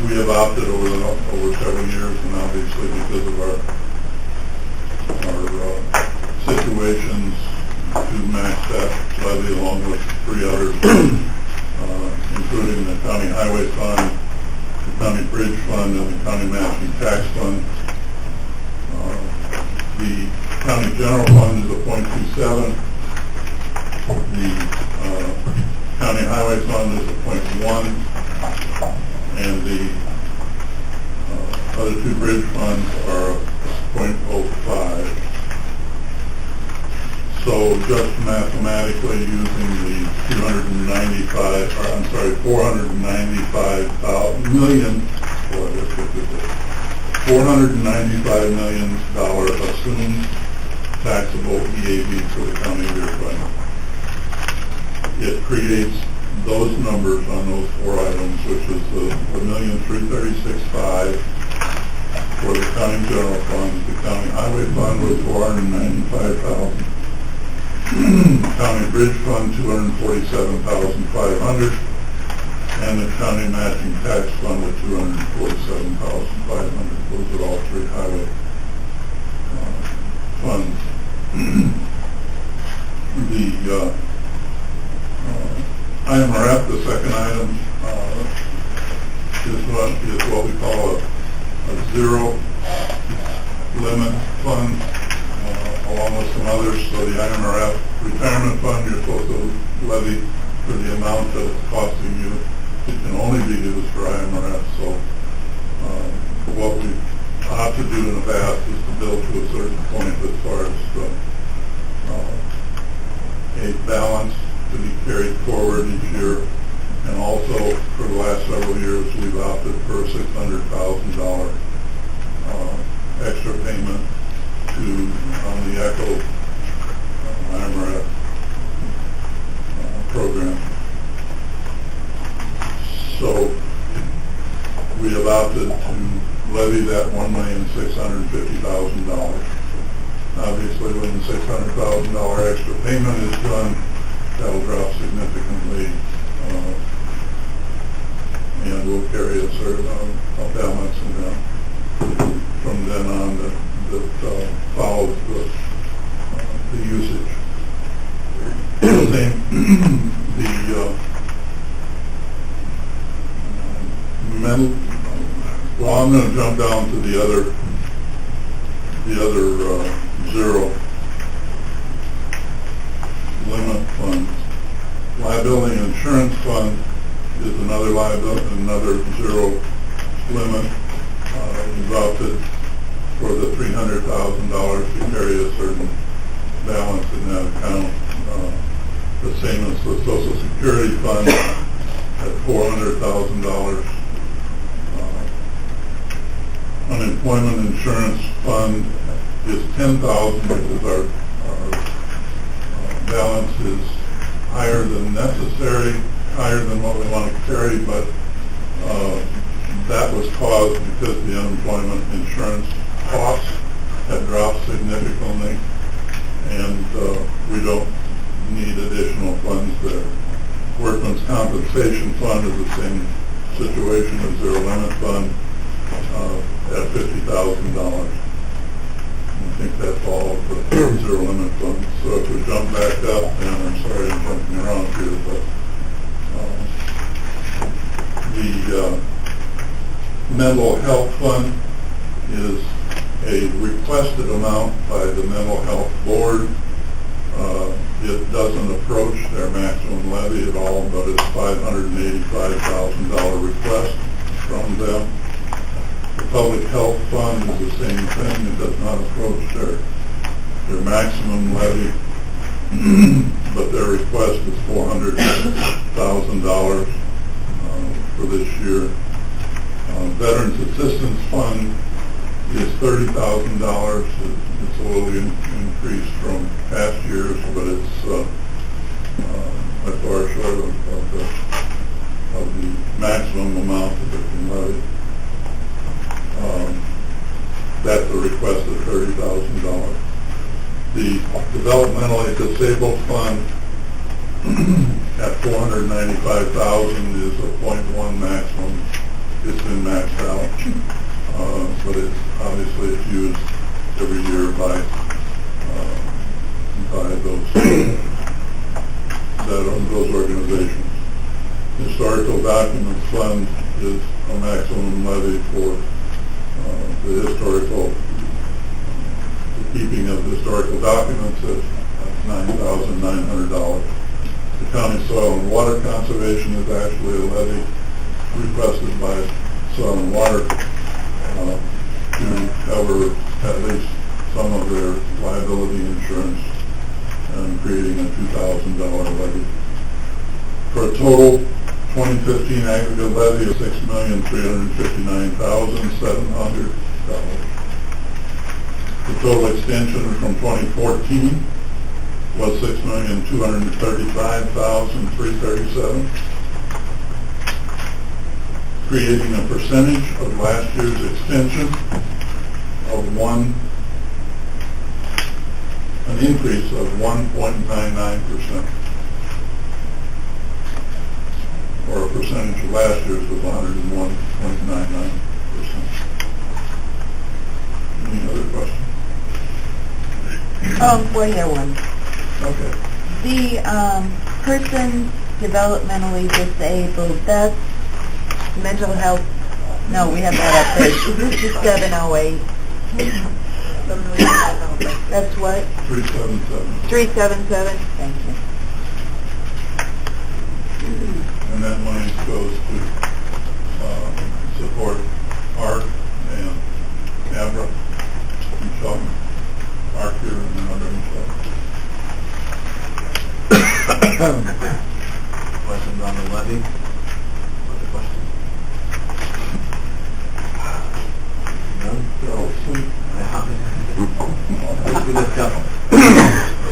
[SPEAKER 9] we have opted over several years, and obviously because of our situations to max that levy along with 3 others, including the county highway fund, the county bridge fund, and the county matching tax fund. The county general fund is a .27. The county highway fund is a .1. And the other 2 bridge funds are 0.05. So just mathematically using the 495 million, $495 million assumed taxable EAV for the county of Dearborn. It creates those numbers on those 4 items, which is the $1,336,500 for the county general fund. The county highway fund was $495,000. County bridge fund $247,500, and the county matching tax fund was $247,500. Those are all 3 highway funds. The IMRF, the second item, is what we call a zero limit fund, along with some others. So the IMRF retirement fund, you're supposed to levy for the amount that it's costing you. It can only be used for IMRF. So what we ought to do in the past is to build to a certain point as far as a balance to be carried forward each year. And also, for the last several years, we've opted for a $600,000 extra payment on the ECHO IMRF program. So we have opted to levy that $1,650,000. Obviously, when the $600,000 extra payment is done, that will drop significantly, and will carry a certain balance from then on that follows the usage. Well, I'm going to jump down to the other zero limit funds. Liability insurance fund is another zero limit. We've opted for the $300,000 to carry a certain balance in that account. The same as the Social Security fund at $400,000. Unemployment insurance fund is $10,000 because our balance is higher than necessary. higher than what we want to carry, but that was caused because the unemployment insurance costs have dropped significantly, and we don't need additional funds there. Workman's Compensation Fund is the same situation as their limit fund at $50,000. I think that's all of the zero limit fund. So if we jump back up, and I'm sorry I'm jumping around here, but the mental health fund is a requested amount by the mental health board. It doesn't approach their maximum levy at all, but it's $585,000 request from them. The public health fund is the same thing. It does not approach their maximum levy, but their request is $400,000 for this year. Veterans Assistance Fund is $30,000. It's a little increased from past years, but it's by far short of the maximum amount that they can levy. That's a request of $30,000. The Developmentally Disabled Fund at $495,000 is a 0.1 maximum. It's been maxed out, but it's obviously it's used every year by those organizations. Historical Documents Fund is a maximum levy for the keeping of historical documents at $9,900. The County Soil and Water Conservation is actually a levy requested by Soil and Water to cover at least some of their liability insurance and creating a $2,000 levy. For a total 2015 aggregate levy of $6,359,700. The total extension from 2014 was $6,235,337, creating a percentage of last year's extension of an increase of 1.99%. Or a percentage of last year's was 101.99%. Any other questions?
[SPEAKER 2] Well, yeah, one.
[SPEAKER 9] Okay.
[SPEAKER 2] The person developmentally disabled, that's mental health, no, we have that up there. This is 708. That's what?
[SPEAKER 9] 377.
[SPEAKER 2] 377, thank you.
[SPEAKER 9] And that money goes to support ARC and ABRA and Shelton. ARC here and another in Shelton.
[SPEAKER 1] Questions on the levy? Other questions? None? So, let's do this couple.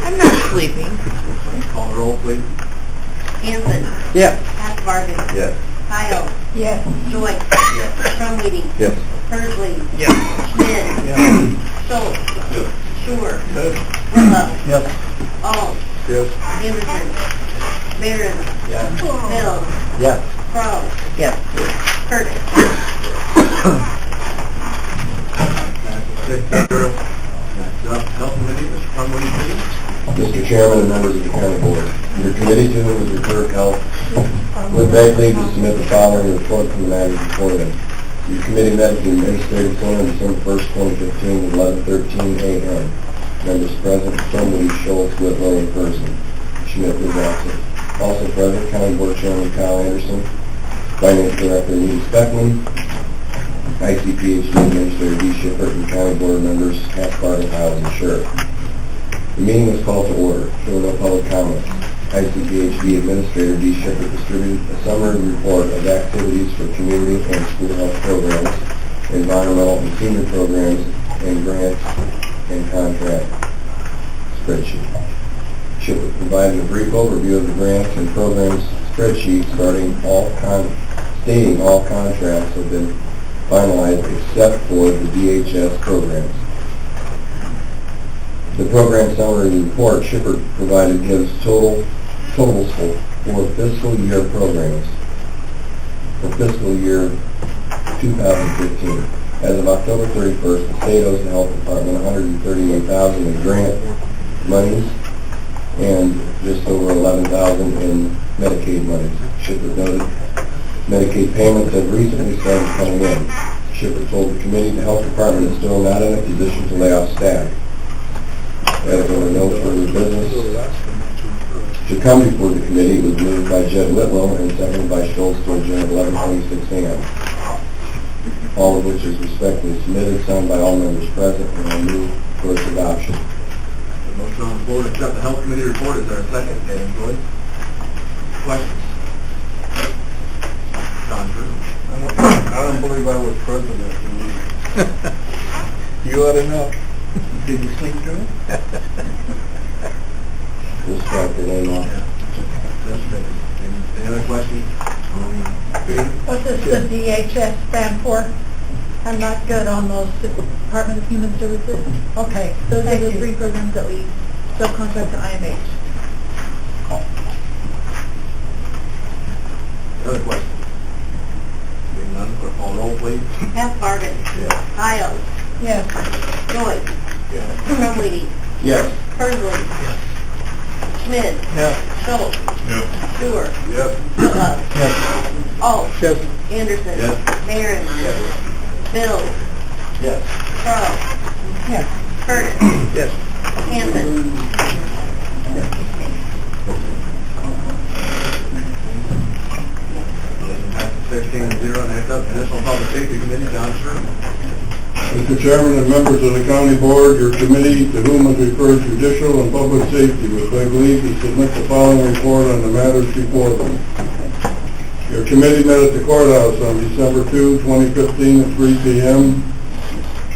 [SPEAKER 2] I'm not sleeping.
[SPEAKER 1] Call the roll, please.
[SPEAKER 11] Hanson.
[SPEAKER 4] Yeah.
[SPEAKER 11] Hess-Bargen.
[SPEAKER 1] Yes.
[SPEAKER 11] Kyle.
[SPEAKER 2] Yes.
[SPEAKER 11] Joyce.
[SPEAKER 1] Yes.
[SPEAKER 11] Drummeeting.
[SPEAKER 10] Yes.
[SPEAKER 11] Hursley.
[SPEAKER 1] Yes.
[SPEAKER 11] Schmidt. Schultz.
[SPEAKER 9] Yes.
[SPEAKER 11] Shore.
[SPEAKER 9] Yes.
[SPEAKER 11] Whitlow.
[SPEAKER 4] Yes.
[SPEAKER 11] Ault.
[SPEAKER 9] Yes.
[SPEAKER 11] Anderson. Barron.
[SPEAKER 1] Yes.
[SPEAKER 11] Mills.
[SPEAKER 4] Yes.
[SPEAKER 11] Crowe.
[SPEAKER 2] Yes.
[SPEAKER 11] Curtis.
[SPEAKER 1] Next up, Health Committee, Mr. Conway, please.
[SPEAKER 10] Mr. Chairman and members of the County Board, your committee to whom is referred health would beg leave to submit the following report from the matters before them. Your committee met at the Administrative Center on December 1st, 2015 at 11:13 a.m. Members present, Trumbull, Schultz, Whitlow in person. Schmidt was absent. Also present, County Board Chairman Kyle Anderson, Finance Director Lee Speckman, ICPHD Administrator D. Shippert, and County Board members Hess-Bargen, Hiles, and Sheriff. The meeting was called to order. There were no public comments. ICPHD Administrator D. Shippert distributed a summary report of activities for community and school health programs, environmental and senior programs, and grants and contract spreadsheet. Shippert provided a brief overview of the grants and programs spreadsheet stating all contracts have been finalized except for the DHS programs. The program summary report Shipper provided gives totals for fiscal year programs for fiscal year 2015. As of October 31st, the state owes the health department $138,000 in grant monies and just over $11,000 in Medicaid monies. Shipper noted Medicaid payments have recently started coming in. Shipper told the committee the health department is still not in a position to lay off staff. As there were no further business to come before the committee, it was moved by Jed Whitlow and seconded by Schultz to adjourn at 11:26 a.m. All of which is respectfully submitted, signed by all members present, and I move for its adoption.
[SPEAKER 1] The motion on the floor to accept the health committee report. Is there a second? Dan Joyce? Questions? John Drew?
[SPEAKER 6] I don't believe I was president at the meeting. You ought to know. Did you sleep through it?
[SPEAKER 10] We'll strike the name off.
[SPEAKER 1] Any other questions?
[SPEAKER 3] What does the DHS stand for? I'm not good on those.
[SPEAKER 11] Department of Human Services.
[SPEAKER 3] Okay,
[SPEAKER 11] Those are
[SPEAKER 3] thank
[SPEAKER 11] the
[SPEAKER 3] you.
[SPEAKER 11] 3 programs that we subcontract to IMH.
[SPEAKER 1] Other questions? Being none, clerk call roll, please.
[SPEAKER 2] Hess-Bargen.
[SPEAKER 1] Yes.
[SPEAKER 2] Hiles.
[SPEAKER 3] Yes.
[SPEAKER 2] Joyce.
[SPEAKER 1] Yes.
[SPEAKER 2] Crumley.
[SPEAKER 1] Yes.
[SPEAKER 2] Persley. Schmidt.
[SPEAKER 6] Yes.
[SPEAKER 2] Schultz.
[SPEAKER 9] Yes.
[SPEAKER 2] Stewart.
[SPEAKER 1] Yes.
[SPEAKER 2] Whitlow.
[SPEAKER 6] Yes.
[SPEAKER 2] Alt.
[SPEAKER 6] Yes.
[SPEAKER 2] Anderson.
[SPEAKER 1] Yes.
[SPEAKER 2] Barron. Bill.
[SPEAKER 1] Yes.
[SPEAKER 2] Charles.
[SPEAKER 3] Yes.
[SPEAKER 2] Curtis.
[SPEAKER 6] Yes.
[SPEAKER 2] Hanson.
[SPEAKER 1] Passes 16-0. Next up, Additional Public Safety Committee, John Drew.
[SPEAKER 6] Mr. Chairman and members of the county board, your committee, to whom is referred judicial and public safety, would beg leave to submit the following report on the matters before them. Your committee met at the courthouse on December 2, 2015 at 3 p.m.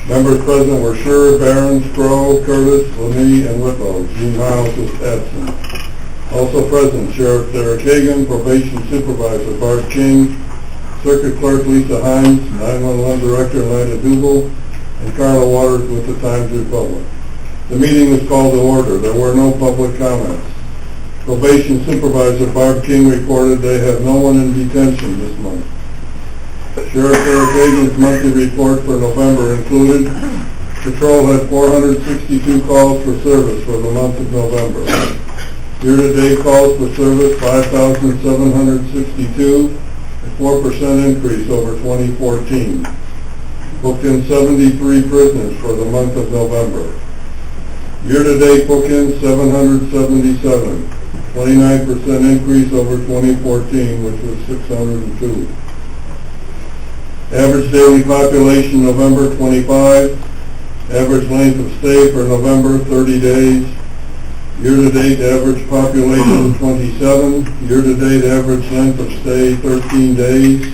[SPEAKER 6] Members present were Scherer, Barron, Crow, Curtis, Lemay, and Whitlow. Gene Hiles was absent. Also present, Sheriff Derek Hagan, Probation Supervisor Bart King, Circuit Clerk Lisa Hines, 911 Director Lida Duble, and Carla Waters with the Times-Republic. The meeting was called to order. There were no public comments. Probation Supervisor Barb King reported they have no one in detention this month. Sheriff Derek Hagan's monthly report for November included Patrol had 462 calls for service for the month of November. Year-to-date calls for service 5,762, a 4% increase over 2014. Booked in 73 prisoners for the month of November. Year-to-date book-ins 777, 29% increase over 2014, which was 602. Average daily population November 25. Average length of stay for November 30 days. Year-to-date average population 27. Year-to-date average length of stay 13 days.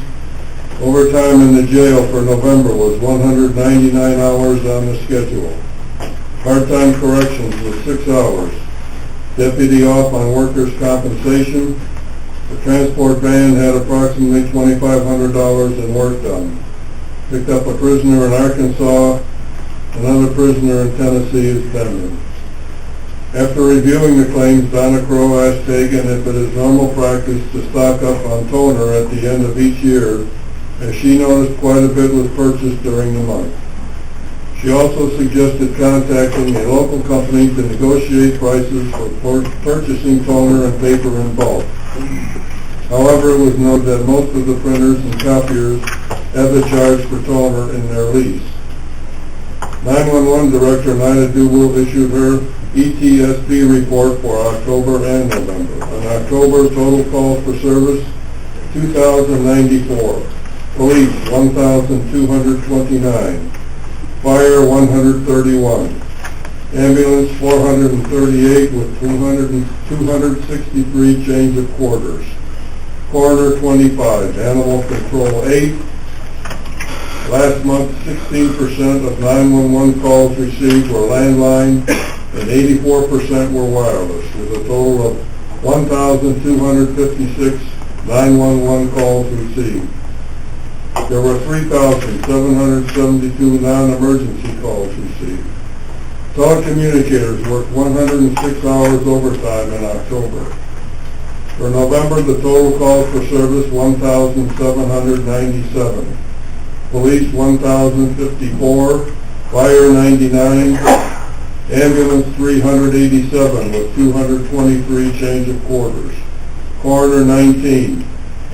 [SPEAKER 6] Overtime in the jail for November was 199 hours on the schedule. Part-time corrections was 6 hours. Deputy off on workers' compensation. The transport van had approximately $2,500 in work done. Picked up a prisoner in Arkansas. Another prisoner in Tennessee is pending. After reviewing the claims, Donna Crow asked Hagan if it is normal practice to stock up on toner at the end of each year, as she noticed quite a bit was purchased during the month. She also suggested contacting a local company to negotiate prices for purchasing toner and paper in bulk. However, it was noted that most of the printers and copiers have a charge for toner in their lease. 911 Director Nida Duble issued her ETSP report for October and November. In October, total calls for service 2,094. Police 1,229. Fire 131. Ambulance 438 with 263 change of quarters. Coroner 25. Animal Control 8. Last month, 16% of 911 calls received were landline and 84% were wireless, with a total of 1,256 911 calls received. There were 3,772 non-emergency calls received. Telecommunicators worked 106 hours overtime in October. For November, the total calls for service 1,797. Police 1,054, fire 99, ambulance 387 with 223 change of quarters, coroner 19,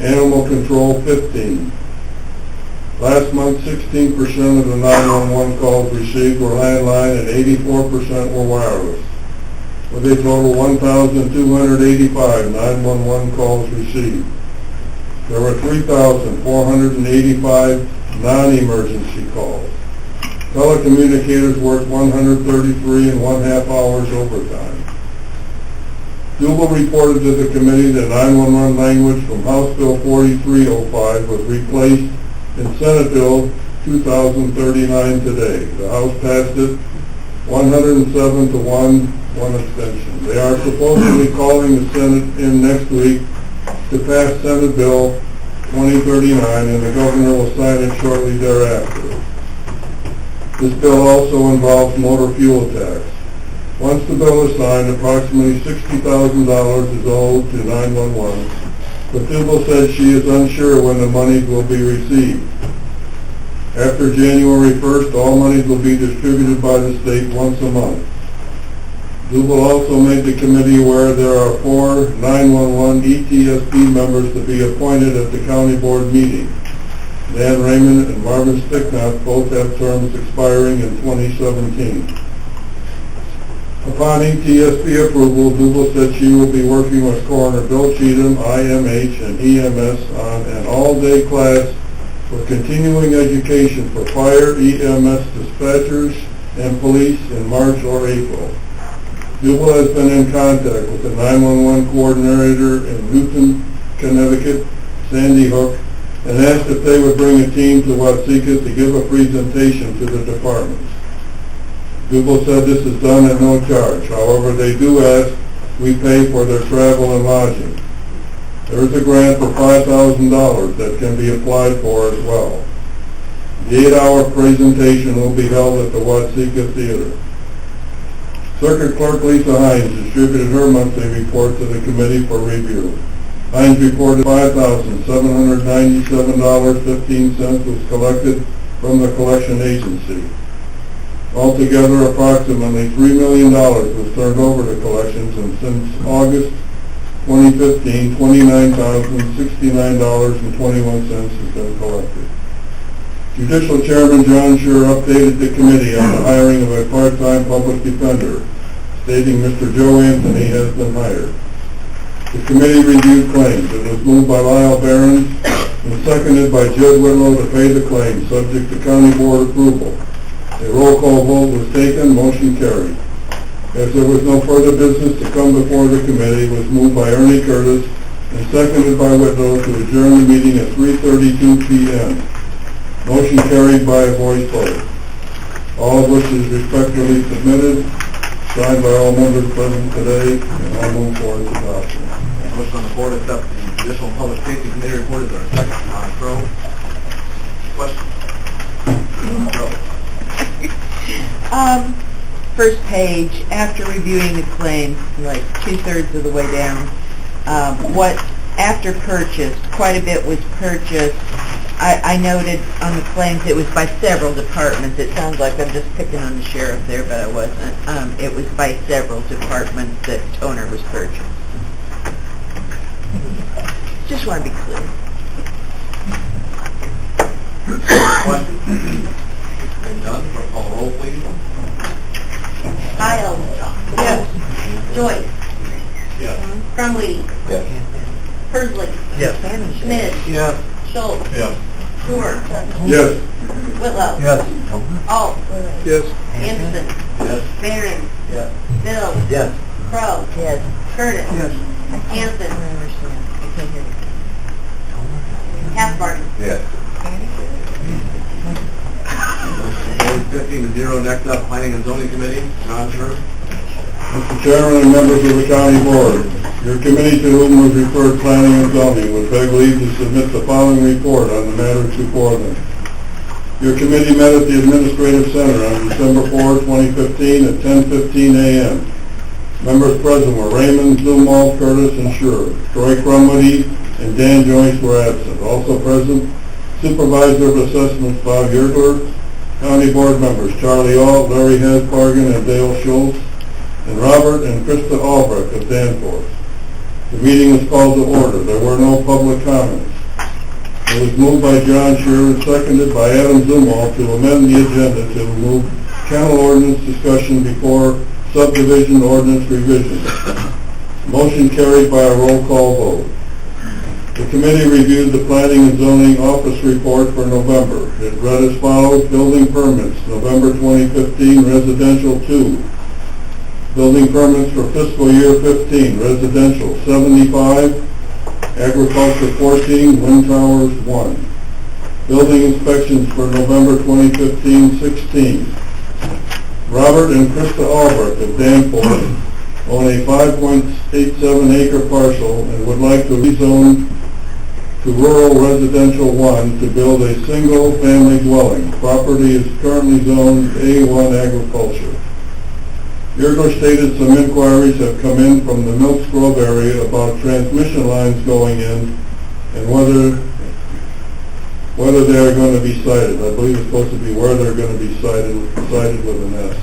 [SPEAKER 6] animal control 15. Last month, 16% of the 911 calls received were landline and 84% were wireless, with a total 1,285 911 calls received. There were 3,485 non-emergency calls. Telecommunicators worked 133 and 1/2 hours overtime. Duble reported to the committee that 911 language from House Bill 4305 was replaced in Senate Bill 2039 today. The House passed it 107 to 1, one abstention. They are supposedly calling the Senate in next week to pass Senate Bill 2039, and the governor will sign it shortly thereafter. This bill also involves motor fuel tax. Once the bill is signed, approximately $60,000 is owed to 911, but Duble said she is unsure when the monies will be received. After January 1st, all monies will be distributed by the state once a month. Duble also made the committee aware there are 4 911 ETSP members to be appointed at the county board meeting. Dan Raymond and Marvin Sticknott both have terms expiring in 2017. Upon ETSP approval, Duble said she will be working with Coroner Bill Cheatham, IMH, and EMS on an all-day class for continuing education for fire, EMS dispatchers, and police in March or April. Duble has been in contact with the 911 coordinator in Newton, Connecticut, Sandy Hook, and asked if they would bring a team to Watsika to give a presentation to the departments. Duble said this is done at no charge. However, they do ask we pay for their travel and lodging. There is a grant for $5,000 that can be applied for as well. The 8-hour presentation will be held at the Watsika Theater. Circuit Clerk Lisa Hines distributed her monthly report to the committee for review. Hines reported $5,797.15 was collected from the collection agency. Altogether, approximately $3 million was turned over to collections, and since August 2015, $29,069.21 has been collected. Judicial Chairman John Scher updated the committee on the hiring of a part-time public defender, stating Mr. Joe Anthony has been hired. The committee reviewed claims. It was moved by Lyle Behrens and seconded by Judd Whitlow to pay the claims, subject to county board approval. A roll call vote was taken, motion carried. As there was no further business to come before the committee, it was moved by Ernie Curtis and seconded by Whitlow to adjourn the meeting at 3:32 p.m. Motion carried by a voice vote. All of which is respectfully submitted, signed by all members present today, and I'll move for its adoption.
[SPEAKER 1] Motion on the floor to accept the Judicial and Public Safety Committee report is our second on Crow. Question?
[SPEAKER 2] First page, after reviewing the claims, like 2/3 of the way down, after purchase, quite a bit was purchased. I noted on the claims it was by several departments. It sounds like I'm just picking on the sheriff there, but I wasn't. It was by several departments that toner was purchased. Just want to be clear.
[SPEAKER 1] Question? Hearing none, call roll please.
[SPEAKER 3] Kyle.
[SPEAKER 2] Yes.
[SPEAKER 3] Joyce.
[SPEAKER 1] Yes.
[SPEAKER 3] Crumley.
[SPEAKER 5] Yes.
[SPEAKER 3] Persley.
[SPEAKER 1] Yes.
[SPEAKER 3] Schmidt.
[SPEAKER 1] Yes.
[SPEAKER 3] Schultz.
[SPEAKER 1] Yes.
[SPEAKER 3] Stewart.
[SPEAKER 6] Yes.
[SPEAKER 3] Whitlow.
[SPEAKER 6] Yes.
[SPEAKER 3] Alt.
[SPEAKER 6] Yes.
[SPEAKER 3] Anderson.
[SPEAKER 1] Yes.
[SPEAKER 3] Barron.
[SPEAKER 1] Yes.
[SPEAKER 3] Bill.
[SPEAKER 1] Yes.
[SPEAKER 3] Crow.
[SPEAKER 2] Yes.
[SPEAKER 3] Curtis.
[SPEAKER 6] Yes.
[SPEAKER 3] Hanson.
[SPEAKER 2] I understand. I can't hear you.
[SPEAKER 3] Hathbarn.
[SPEAKER 5] Yes.
[SPEAKER 1] 15-0. Next up, Planning and Zoning Committee. John Scher.
[SPEAKER 6] Mr. Chairman and members of the county board,
[SPEAKER 9] Your committee to whom was referred planning and zoning would beg leave to submit the following report on the matters before them. Your committee met at the Administrative Center on December 4, 2015 at 10:15 a.m. Members present were Raymond, Zumwalt, Curtis, and Schur. Troy Crumwoody and Dan Joyce were absent. Also present, Supervisor of Assessments Bob Yergler, County Board members Charlie Ault, Larry Hasbargen, and Dale Schultz, and Robert and Krista Albrecht of Danforth. The meeting was called to order. There were no public comments. It was moved by John Schur and seconded by Adam Zumwalt to amend the agenda to move kennel ordinance discussion before subdivision ordinance revision. Motion carried by a roll call vote. The committee reviewed the Planning and Zoning Office report for November. It read as follows: building permits, November 2015, residential 2. Building permits for fiscal year 15, residential 75, agriculture 14, wind towers 1. Building inspections for November 2015, 16. Robert and Krista Albrecht of Danforth own a 5.87 acre parcel and would like to rezone to rural residential 1 to build a single family dwelling. Property is currently zoned A1 agriculture. Yergler stated some inquiries have come in from the Milks Grove area about transmission lines going in and whether they are going to be sited. I believe it's supposed to be where they're going to be sited with an S.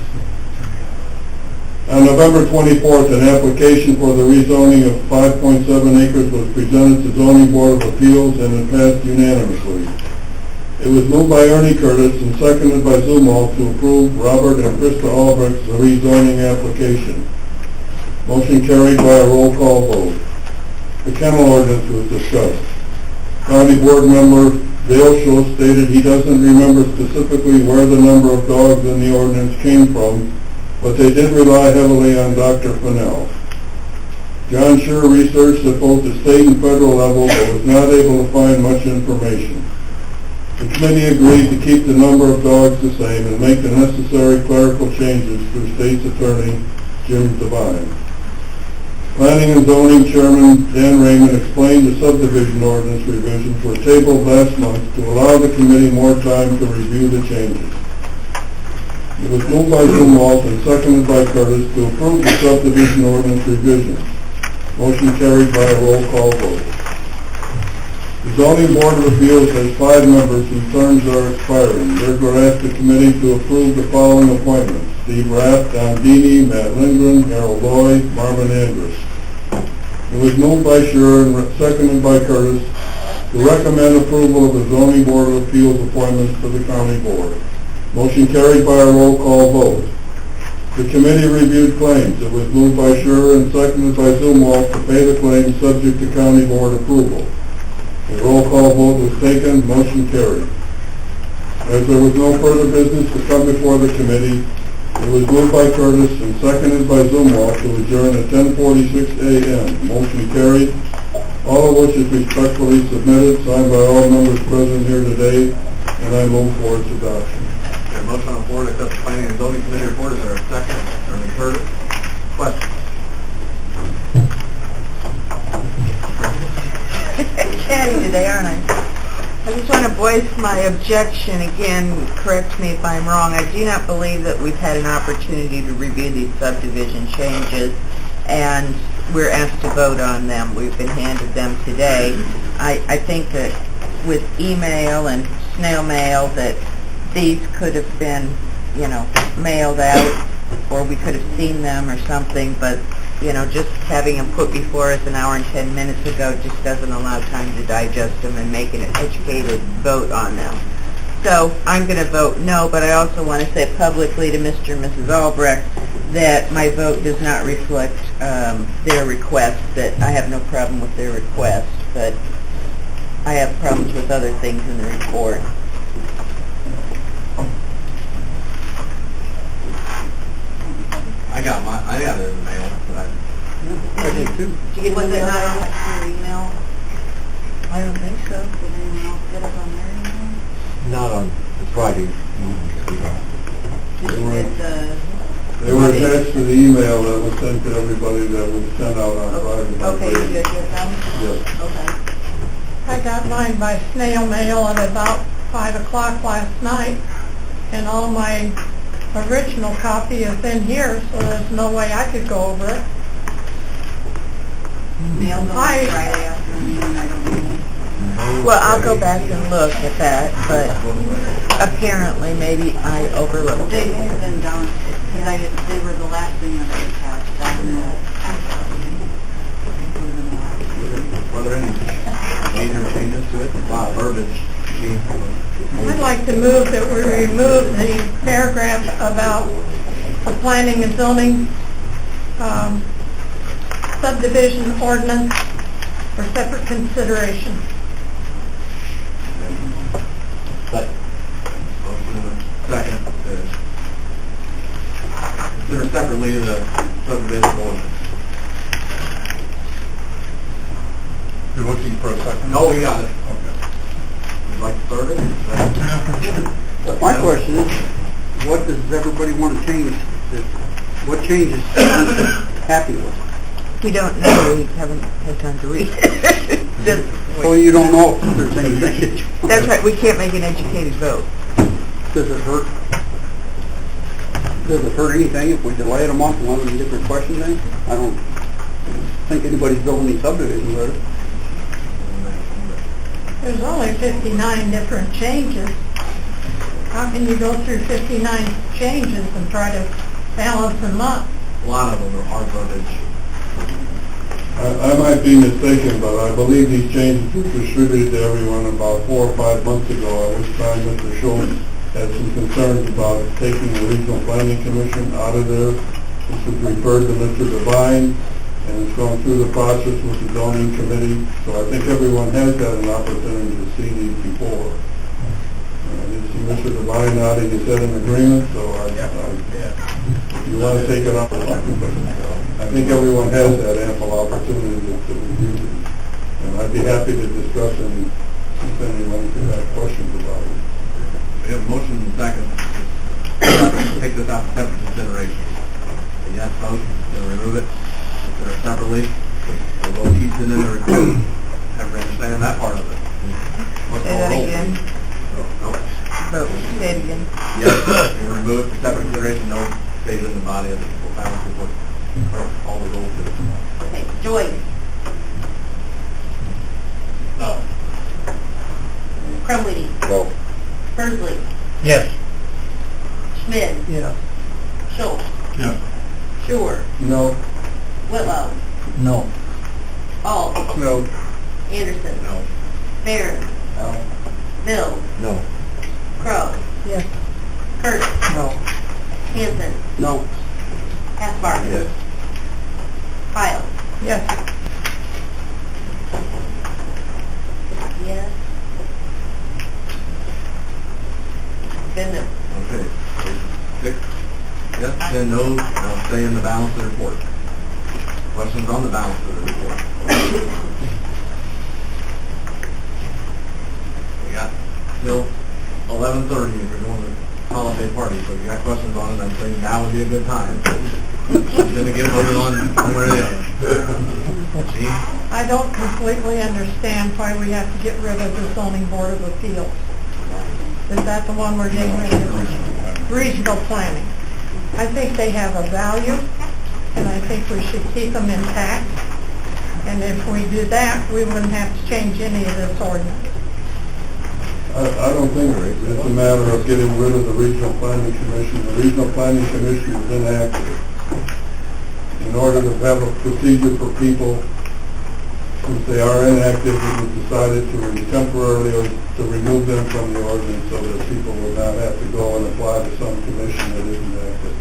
[SPEAKER 9] On November 24th, an application for the rezoning of 5.7 acres was presented to Zoning Board of Appeals and it passed unanimously. It was moved by Ernie Curtis and seconded by Zumwalt to approve Robert and Krista Albrecht's rezoning application. Motion carried by a roll call vote. The kennel ordinance was discussed. County Board member Dale Schultz stated he doesn't remember specifically where the number of dogs in the ordinance came from, but they did rely heavily on Dr. Fennell. John Schur researched at both the state and federal level but was not able to find much information. The committee agreed to keep the number of dogs the same and make the necessary clerical changes through State's Attorney Jim Devine. Planning and Zoning Chairman Dan Raymond explained the subdivision ordinance revisions were tabled last month to allow the committee more time to review the changes. It was moved by Zumwalt and seconded by Curtis to approve the subdivision ordinance revisions. Motion carried by a roll call vote. The Zoning Board of Appeals has 5 members whose terms are expiring. Therefore, ask the committee to approve the following appointments: Steve Rapp, Don Dini, Matt Lindgren, Harold Lloyd, Marvin Andrus. It was moved by Schur and seconded by Curtis to recommend approval of the Zoning Board of Appeals appointments to the County Board. Motion carried by a roll call vote. The committee reviewed claims. It was moved by Schur and seconded by Zumwalt to pay the claims subject to County Board approval. The roll call vote was taken. Motion carried. As there was no further business to come before the committee, it was moved by Curtis and seconded by Zumwalt to adjourn at 10:46 a.m. Motion carried. All of which is respectfully submitted, signed by all members present here today, and I move for its adoption.
[SPEAKER 1] Okay, motion on the floor to accept the Planning and Zoning Committee report. Is there a second? Ernie Curtis. Question?
[SPEAKER 2] Chatty today, aren't I? I just want to voice my objection again. Correct me if I'm wrong. I do not believe that we've had an opportunity to review these subdivision changes, and we're asked to vote on them. We've been handed them today. I think that with email and snail mail that these could have been, mailed out, or we could have seen them or something, but just having them put before us an hour and 10 minutes ago just doesn't allow time to digest them and make an educated vote on them. So I'm going to vote no, but I also want to say publicly to Mr. and Mrs. Albrecht that my vote does not reflect their request, that I have no problem with their request, but I have problems with other things in the report.
[SPEAKER 1] I got it in the mail, but
[SPEAKER 2] I did too. Did you get, was it not on your email? I don't think so. Did anyone else get it on their email?
[SPEAKER 10] Not on Friday.
[SPEAKER 2] Did you get the
[SPEAKER 6] They were attached to the email that was sent to everybody that was sent out on Friday.
[SPEAKER 11] Okay, you did get them?
[SPEAKER 6] Yes.
[SPEAKER 11] Okay.
[SPEAKER 3] I got mine by snail mail at about 5 o'clock last night, and all my original copy is in here, so there's no way I could go over it.
[SPEAKER 11] Mailed on
[SPEAKER 3] Hi.
[SPEAKER 11] Friday afternoon, I don't know.
[SPEAKER 2] Well, I'll go back and look at that, but apparently maybe I overlooked
[SPEAKER 11] They
[SPEAKER 2] it.
[SPEAKER 11] have been down, because they were the last thing that I attached, that
[SPEAKER 1] Were there any major changes to it? A lot of verbiage changed.
[SPEAKER 3] I'd like to move that we remove the paragraph about the planning and zoning subdivision ordinance for separate consideration.
[SPEAKER 1] Second. Consider separately the subdivision ordinance.
[SPEAKER 9] You're looking for a second?
[SPEAKER 1] No, we got it.
[SPEAKER 9] Okay.
[SPEAKER 1] Would you like to start it?
[SPEAKER 7] My question is, what does everybody want to change? What changes are you happy with?
[SPEAKER 2] We don't know, we haven't had time to read it. Just
[SPEAKER 7] So
[SPEAKER 2] wait.
[SPEAKER 7] you don't know if there's anything.
[SPEAKER 2] That's right, we can't make an educated vote.
[SPEAKER 7] Does it hurt? Does it hurt anything if we delay it a month and let them get their questions in? I don't think anybody's building any subdivisions with it.
[SPEAKER 3] There's only 59 different changes. How can you go through 59 changes and try to balance them up?
[SPEAKER 1] A lot of them are hard verbiage.
[SPEAKER 6] I might be mistaken, but I believe these changes were distributed to everyone about 4 or 5 months ago, at which time Mr. Schultz had some concerns about taking the Regional Planning Commission out of there. This was referred to Mr. Devine, and it's gone through the process with the zoning committee, so I think everyone has had an opportunity to see these before. I didn't see Mr. Devine nodding his head in agreement, so if you want to take it up, I think everyone has had ample opportunity to review these. And I'd be happy to discuss any, if anyone could have questions about it.
[SPEAKER 1] We have a motion and second to take this out for separate consideration. A yes vote, to remove it, consider it separately. We'll vote each in the report. Everybody understand that part of it? What's
[SPEAKER 2] Say
[SPEAKER 1] the
[SPEAKER 2] that
[SPEAKER 1] roll?
[SPEAKER 2] again.
[SPEAKER 1] No.
[SPEAKER 2] Vote, say it again.
[SPEAKER 1] Yes, we remove it for separate consideration, no, stays in the body of the balance report. All the roll to
[SPEAKER 11] Okay, Joyce,
[SPEAKER 1] No.
[SPEAKER 11] Crumwitty,
[SPEAKER 10] No.
[SPEAKER 11] Persley,
[SPEAKER 4] Yes.
[SPEAKER 11] Schmidt,
[SPEAKER 7] Yeah.
[SPEAKER 11] Schultz,
[SPEAKER 9] Yeah.
[SPEAKER 11] Shore,
[SPEAKER 6] No.
[SPEAKER 11] Whitlow,
[SPEAKER 4] No.
[SPEAKER 11] Alt,
[SPEAKER 6] No.
[SPEAKER 11] Anderson,
[SPEAKER 1] No.
[SPEAKER 11] Barron,
[SPEAKER 6] No.
[SPEAKER 11] Bill,
[SPEAKER 10] No.
[SPEAKER 11] Crow,
[SPEAKER 3] Yes.
[SPEAKER 11] Curtis,
[SPEAKER 7] No.
[SPEAKER 11] Hanson,
[SPEAKER 7] No.
[SPEAKER 11] Hathbarger,
[SPEAKER 1] Yes.
[SPEAKER 11] Kyle,
[SPEAKER 3] Yes.
[SPEAKER 11] yes. Then no.
[SPEAKER 1] Okay. 6 yes, 10 no's, now stay in the balance of the report. Questions on the balance of the report? We got till 11:30 if we're going to holiday party, so if you got questions on it, I'm saying now would be a good time. Then to get voted on one way or the other. Chief?
[SPEAKER 3] I don't completely understand why we have to get rid of the zoning board of appeals. Is that the one we're getting rid of? Regional planning. I think they have a value, and I think we should keep them intact. And if we do that, we wouldn't have to change any of this ordinance.
[SPEAKER 6] I don't think it's a matter of getting rid of the Regional Planning Commission. The Regional Planning Commission is inactive. In order to have a procedure for people, since they are inactive, it was decided to temporarily to remove them from the ordinance so that people would not have to go and apply to some commission that isn't active.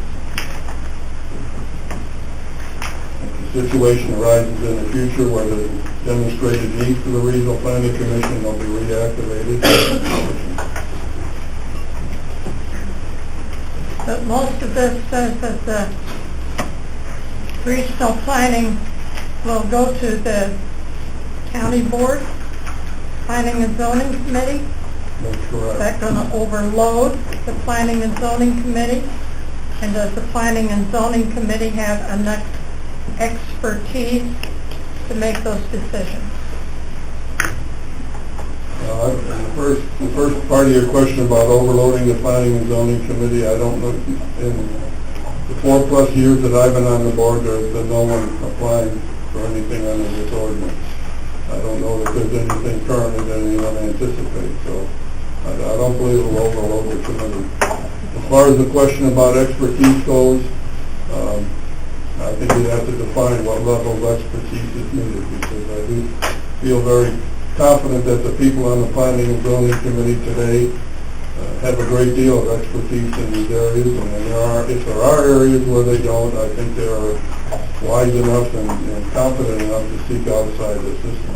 [SPEAKER 6] If the situation arises in the future where there's demonstrated need for the Regional Planning Commission, they'll be reactivated.
[SPEAKER 3] But most of this says that the regional planning will go to the county board, planning and zoning committee.
[SPEAKER 6] That's
[SPEAKER 3] Is
[SPEAKER 6] correct.
[SPEAKER 3] that going to overload the planning and zoning committee? And does the Planning and Zoning Committee have enough expertise to make those decisions?
[SPEAKER 6] The first part of your question about overloading the Planning and Zoning Committee, I don't know, in the 4+ years that I've been on the board, there's been no one applying for anything under this ordinance. I don't know that there's anything currently that anyone anticipates, so I don't believe it will overload the committee. As far as the question about expertise goes, I think you'd have to define what level of expertise is needed, because I do feel very confident that the people on the Planning and Zoning Committee today have a great deal of expertise in these areas, and if there are areas where they don't, I think they are wise enough and confident enough to seek outside assistance.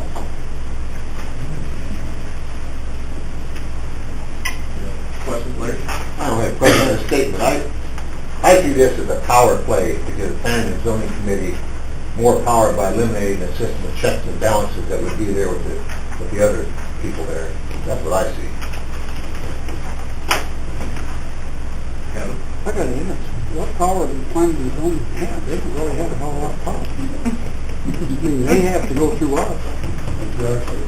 [SPEAKER 1] Questions, Larry?
[SPEAKER 10] I don't have a question on the statement. I see this as a power play to give the Planning and Zoning Committee more power by eliminating the system of checks and balances that would be there with the other people there. That's what I see.
[SPEAKER 1] Kevin?
[SPEAKER 7] I got an answer. What power does planning and zoning have? They don't really have a whole lot of power. I mean, they have to go through us.
[SPEAKER 6] Exactly.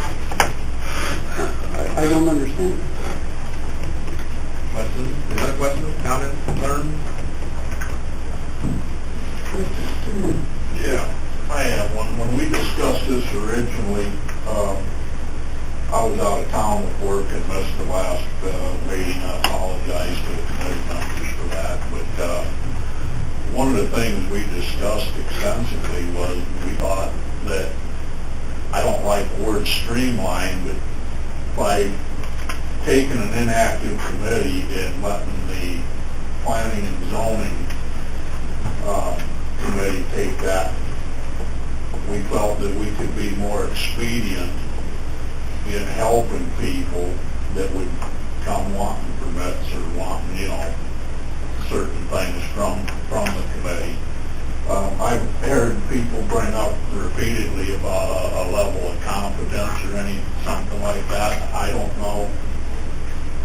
[SPEAKER 7] I don't understand.
[SPEAKER 1] Questions? Any other questions, comments, concerns?
[SPEAKER 9] Yeah, I have one. When we discussed this originally, I was out of town with work and missed the last meeting. I apologize to the committee members for that. But one of the things we discussed extensively was we thought that, I don't like the word streamline, but by taking an inactive committee and letting the Planning and Zoning Committee take that, we felt that we could be more expedient in helping people that would come wanting permits or wanting, certain things from the committee. I've heard people bring up repeatedly about a level of competence or something like that. I don't know.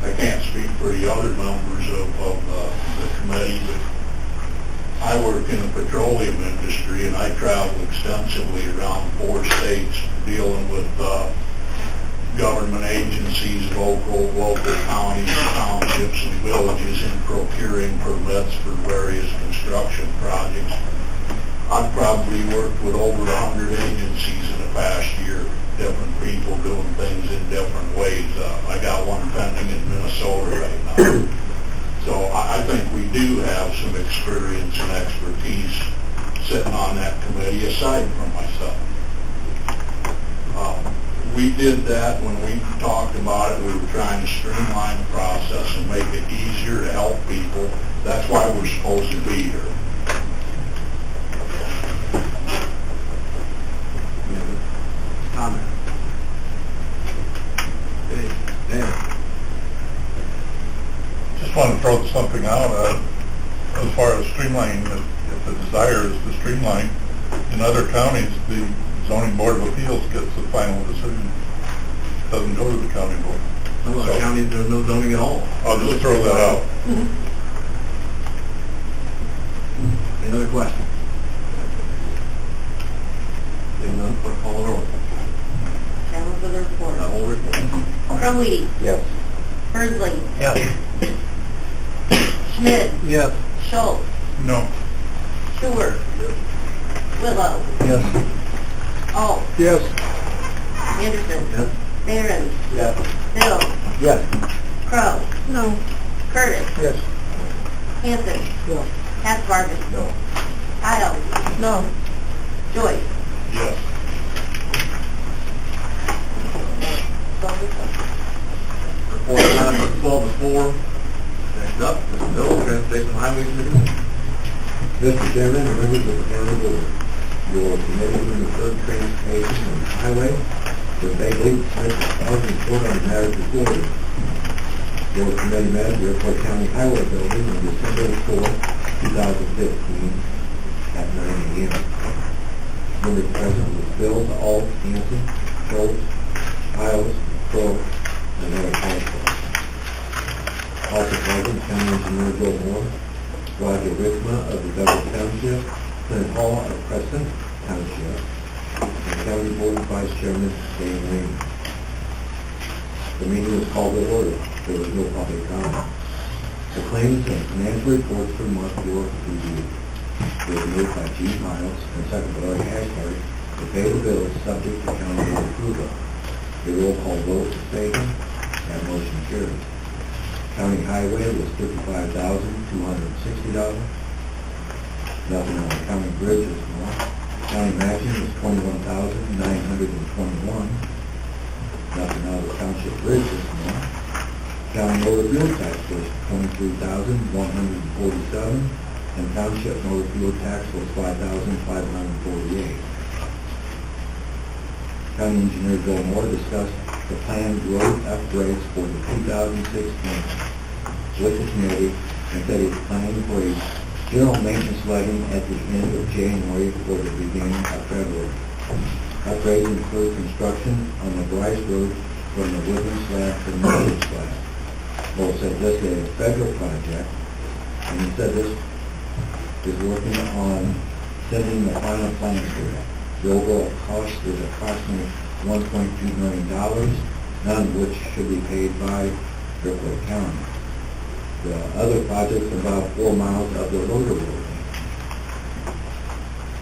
[SPEAKER 9] I can't speak for the other members of the committee, but I work in the petroleum industry, and I travel extensively around 4 states dealing with government agencies, local counties, townships, and villages in procuring permits for various construction projects. I've probably worked with over 100 agencies in the past year, different people doing things in different ways. I got one pending in Minnesota right now. So I think we do have some experience and expertise sitting on that committee, aside from myself. We did that when we talked about it. We were trying to streamline the process and make it easier to help people. That's why we're supposed to be here.
[SPEAKER 1] Comment? Dan?
[SPEAKER 9] Just want to throw something out as far as streamlining. If the desire is to streamline, in other counties, the Zoning Board of Appeals gets the final decision. It doesn't go to the county board.
[SPEAKER 1] Some of the counties, there's no zoning at all.
[SPEAKER 9] I'll just throw that out.
[SPEAKER 1] Any other questions? Seeing none, clerk call the roll.
[SPEAKER 11] That was the report.
[SPEAKER 1] I will report.
[SPEAKER 11] Crowley.
[SPEAKER 10] Yes.
[SPEAKER 11] Birdsley.
[SPEAKER 4] Yes.
[SPEAKER 11] Schmidt.
[SPEAKER 4] Yes.
[SPEAKER 11] Schultz.
[SPEAKER 9] No.
[SPEAKER 11] Stewart. Willow.
[SPEAKER 4] Yes.
[SPEAKER 11] Alt.
[SPEAKER 6] Yes.
[SPEAKER 11] Anderson.
[SPEAKER 1] Yes.
[SPEAKER 11] Barron.
[SPEAKER 10] Yes.
[SPEAKER 11] Bill.
[SPEAKER 4] Yes.
[SPEAKER 11] Crow.
[SPEAKER 3] No.
[SPEAKER 11] Curtis.
[SPEAKER 6] Yes.
[SPEAKER 11] Hanson.
[SPEAKER 6] No.
[SPEAKER 11] Hatzbarger.
[SPEAKER 10] No.
[SPEAKER 11] Idle.
[SPEAKER 3] No.
[SPEAKER 11] Joyce.
[SPEAKER 9] Yes.
[SPEAKER 1] Report time for 12 to 4. Next up, Mr. Bill, Transportation Highway Committee.
[SPEAKER 5] Mr. Chairman, and members of the county board, your committee from the third transportation and highway, the Bagley, report on matters reported. Your committee met at the Airport County Highway Building on December 4, 2015 at 9 a.m. Members present was Bill, Alt, Hanson, Schultz, Isles, Crow, and other council. Also present, County Engineer Joe Moore,
[SPEAKER 1] Roger Rickma of the Douglas Township, Clint Hall of Crescent Township, and County Board Vice Chairman Dane Lane. The meeting was called to order. There was no public comment. The claims and financial reports for the month were reviewed. They were moved by Gene Miles and seconded by Larry Haggard to pay the bills subject to county board approval. The roll call vote was taken. That motion carried. County highway was $55,260. Nothing on the county bridge this month. County matching was $21,921. Nothing on the township bridge this month. County motor fuel tax was $23,147, and township motor fuel tax was $5,548. County Engineer Bill Moore discussed the planned road upgrades for the 2016 with the committee and said he was planning for a general maintenance letting at the end of January or the beginning of February. Upgrades include construction on the Bryce Road from the wooden slab to the metal slab. Moore said this is a federal project, and he said this is working on sending the final plans to it. The overall cost is approximately $1.2 million, none of which should be paid by Driftwood County. The other projects are about 4 miles of the rotor road.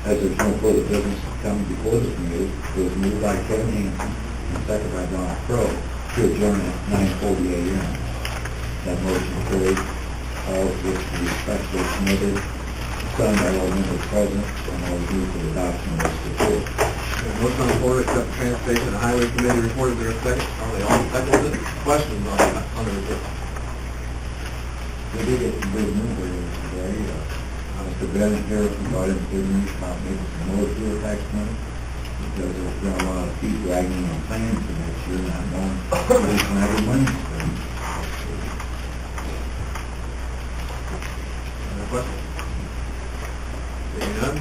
[SPEAKER 1] As there's no further business coming before the committee, it was moved by Kevin Hansen and seconded by Don Crow to adjourn at 9:40 a.m. That motion carried, all of which we respectfully submitted, signed by all members present, and all due for the adoption of this report. Motion on the floor, accept the Transportation and Highway Committee report. Is there a second? Are they all seconded? Questions on the report? We did get some good news today. Mr. Bennett here brought in good news about maybe some more fuel tax money, because there's been a lot of feet dragging on plans for next year, not knowing where they can have the money spent. Any questions? Seeing none,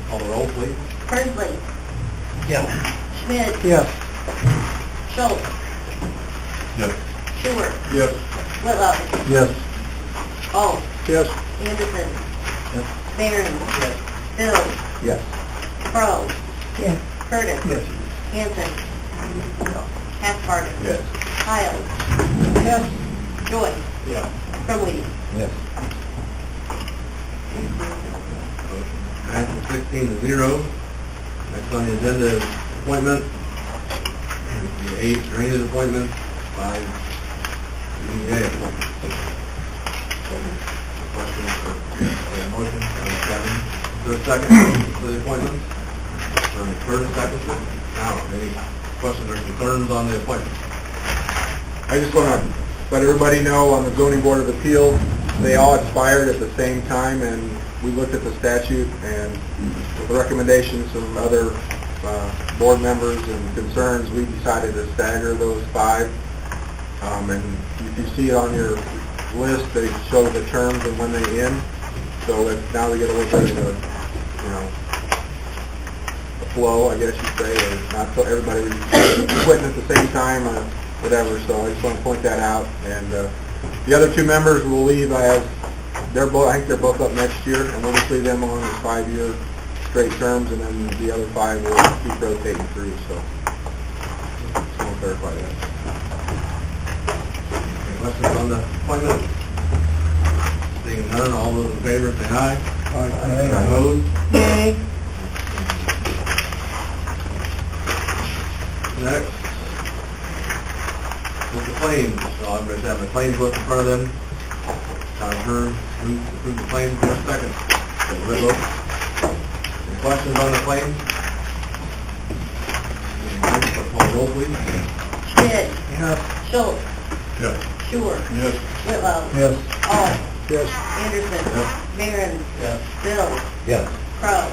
[SPEAKER 1] call the roll, please.
[SPEAKER 2] Hersley.
[SPEAKER 4] Yes.
[SPEAKER 2] Schmidt.
[SPEAKER 4] Yes.
[SPEAKER 2] Schultz.
[SPEAKER 9] Yes.
[SPEAKER 2] Stewart.
[SPEAKER 9] Yes.
[SPEAKER 2] Whitlow.
[SPEAKER 4] Yes.
[SPEAKER 2] Alt.
[SPEAKER 6] Yes.
[SPEAKER 2] Anderson.
[SPEAKER 4] Yes.
[SPEAKER 2] Barron.
[SPEAKER 4] Yes.
[SPEAKER 2] Bill.
[SPEAKER 4] Yes.
[SPEAKER 2] Crow.
[SPEAKER 3] Yes.
[SPEAKER 2] Curtis.
[SPEAKER 4] Yes.
[SPEAKER 2] Hanson. Hathbarger.
[SPEAKER 1] Yes.
[SPEAKER 2] Hiles.
[SPEAKER 3] Yes.
[SPEAKER 2] Joyce.
[SPEAKER 6] Yeah.
[SPEAKER 2] Crumwitty.
[SPEAKER 4] Yes.
[SPEAKER 1] Passes 16-0. Next on the agenda is appointment. The 8 drainage appointment by DEA. Questions or motion? Kevin, is there a second for the appointment? Curtis, second. Now, any questions or concerns on the appointment?
[SPEAKER 12] I just want to let everybody know on the Zoning Board of Appeals, they all expired at the same time, and we looked at the statute, and with the recommendations from other board members and concerns, we decided to stagger those 5. And if you see it on your list, they show the terms and when they end. So now we get a little bit of a, a flow, I guess you'd say, or not so everybody quitting at the same time or whatever. So I just want to point that out. And the other 2 members will leave as they're both. I think they're both up next year, and we'll just leave them on as 5-year straight terms, and then the other 5 will keep rotating through. So just want to clarify that.
[SPEAKER 1] Any questions on the appointment? Seeing none, all those in favor say aye.
[SPEAKER 4] Aye.
[SPEAKER 1] Opposed?
[SPEAKER 3] Nay.
[SPEAKER 1] Next, with the claims. So I'm going to have the claims list in front of them. Approve the claims for a second. So, Whitlow. Any questions on the claims? Call the roll, please.
[SPEAKER 2] Schmidt.
[SPEAKER 4] Yes.
[SPEAKER 2] Schultz.
[SPEAKER 9] Yes.
[SPEAKER 2] Stewart.
[SPEAKER 9] Yes.
[SPEAKER 2] Whitlow.
[SPEAKER 4] Yes.
[SPEAKER 2] Alt.
[SPEAKER 6] Yes.
[SPEAKER 2] Anderson. Barron.
[SPEAKER 4] Yes.
[SPEAKER 2] Bill.
[SPEAKER 4] Yes.
[SPEAKER 2] Crow.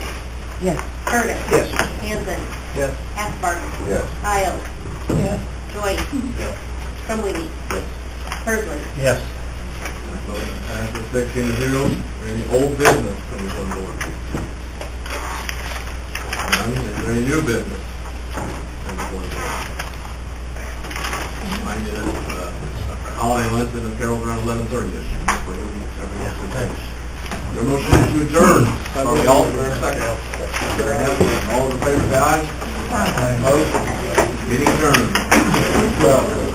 [SPEAKER 3] Yes.
[SPEAKER 2] Curtis.
[SPEAKER 4] Yes.
[SPEAKER 2] Hanson.
[SPEAKER 4] Yes.
[SPEAKER 2] Hathbarger.
[SPEAKER 1] Yes.
[SPEAKER 2] Hiles.
[SPEAKER 3] Yes.
[SPEAKER 2] Joyce. Crumwitty. Hersley.
[SPEAKER 4] Yes.
[SPEAKER 1] Passes 16-0. Any old business coming on board? None. Is there any new business coming on board? Remind you that holiday luncheon and carols around 11:30 this year. The motion to adjourn. From the alternate second. Very happy. All in favor, say aye. Opposed? Meeting adjourned.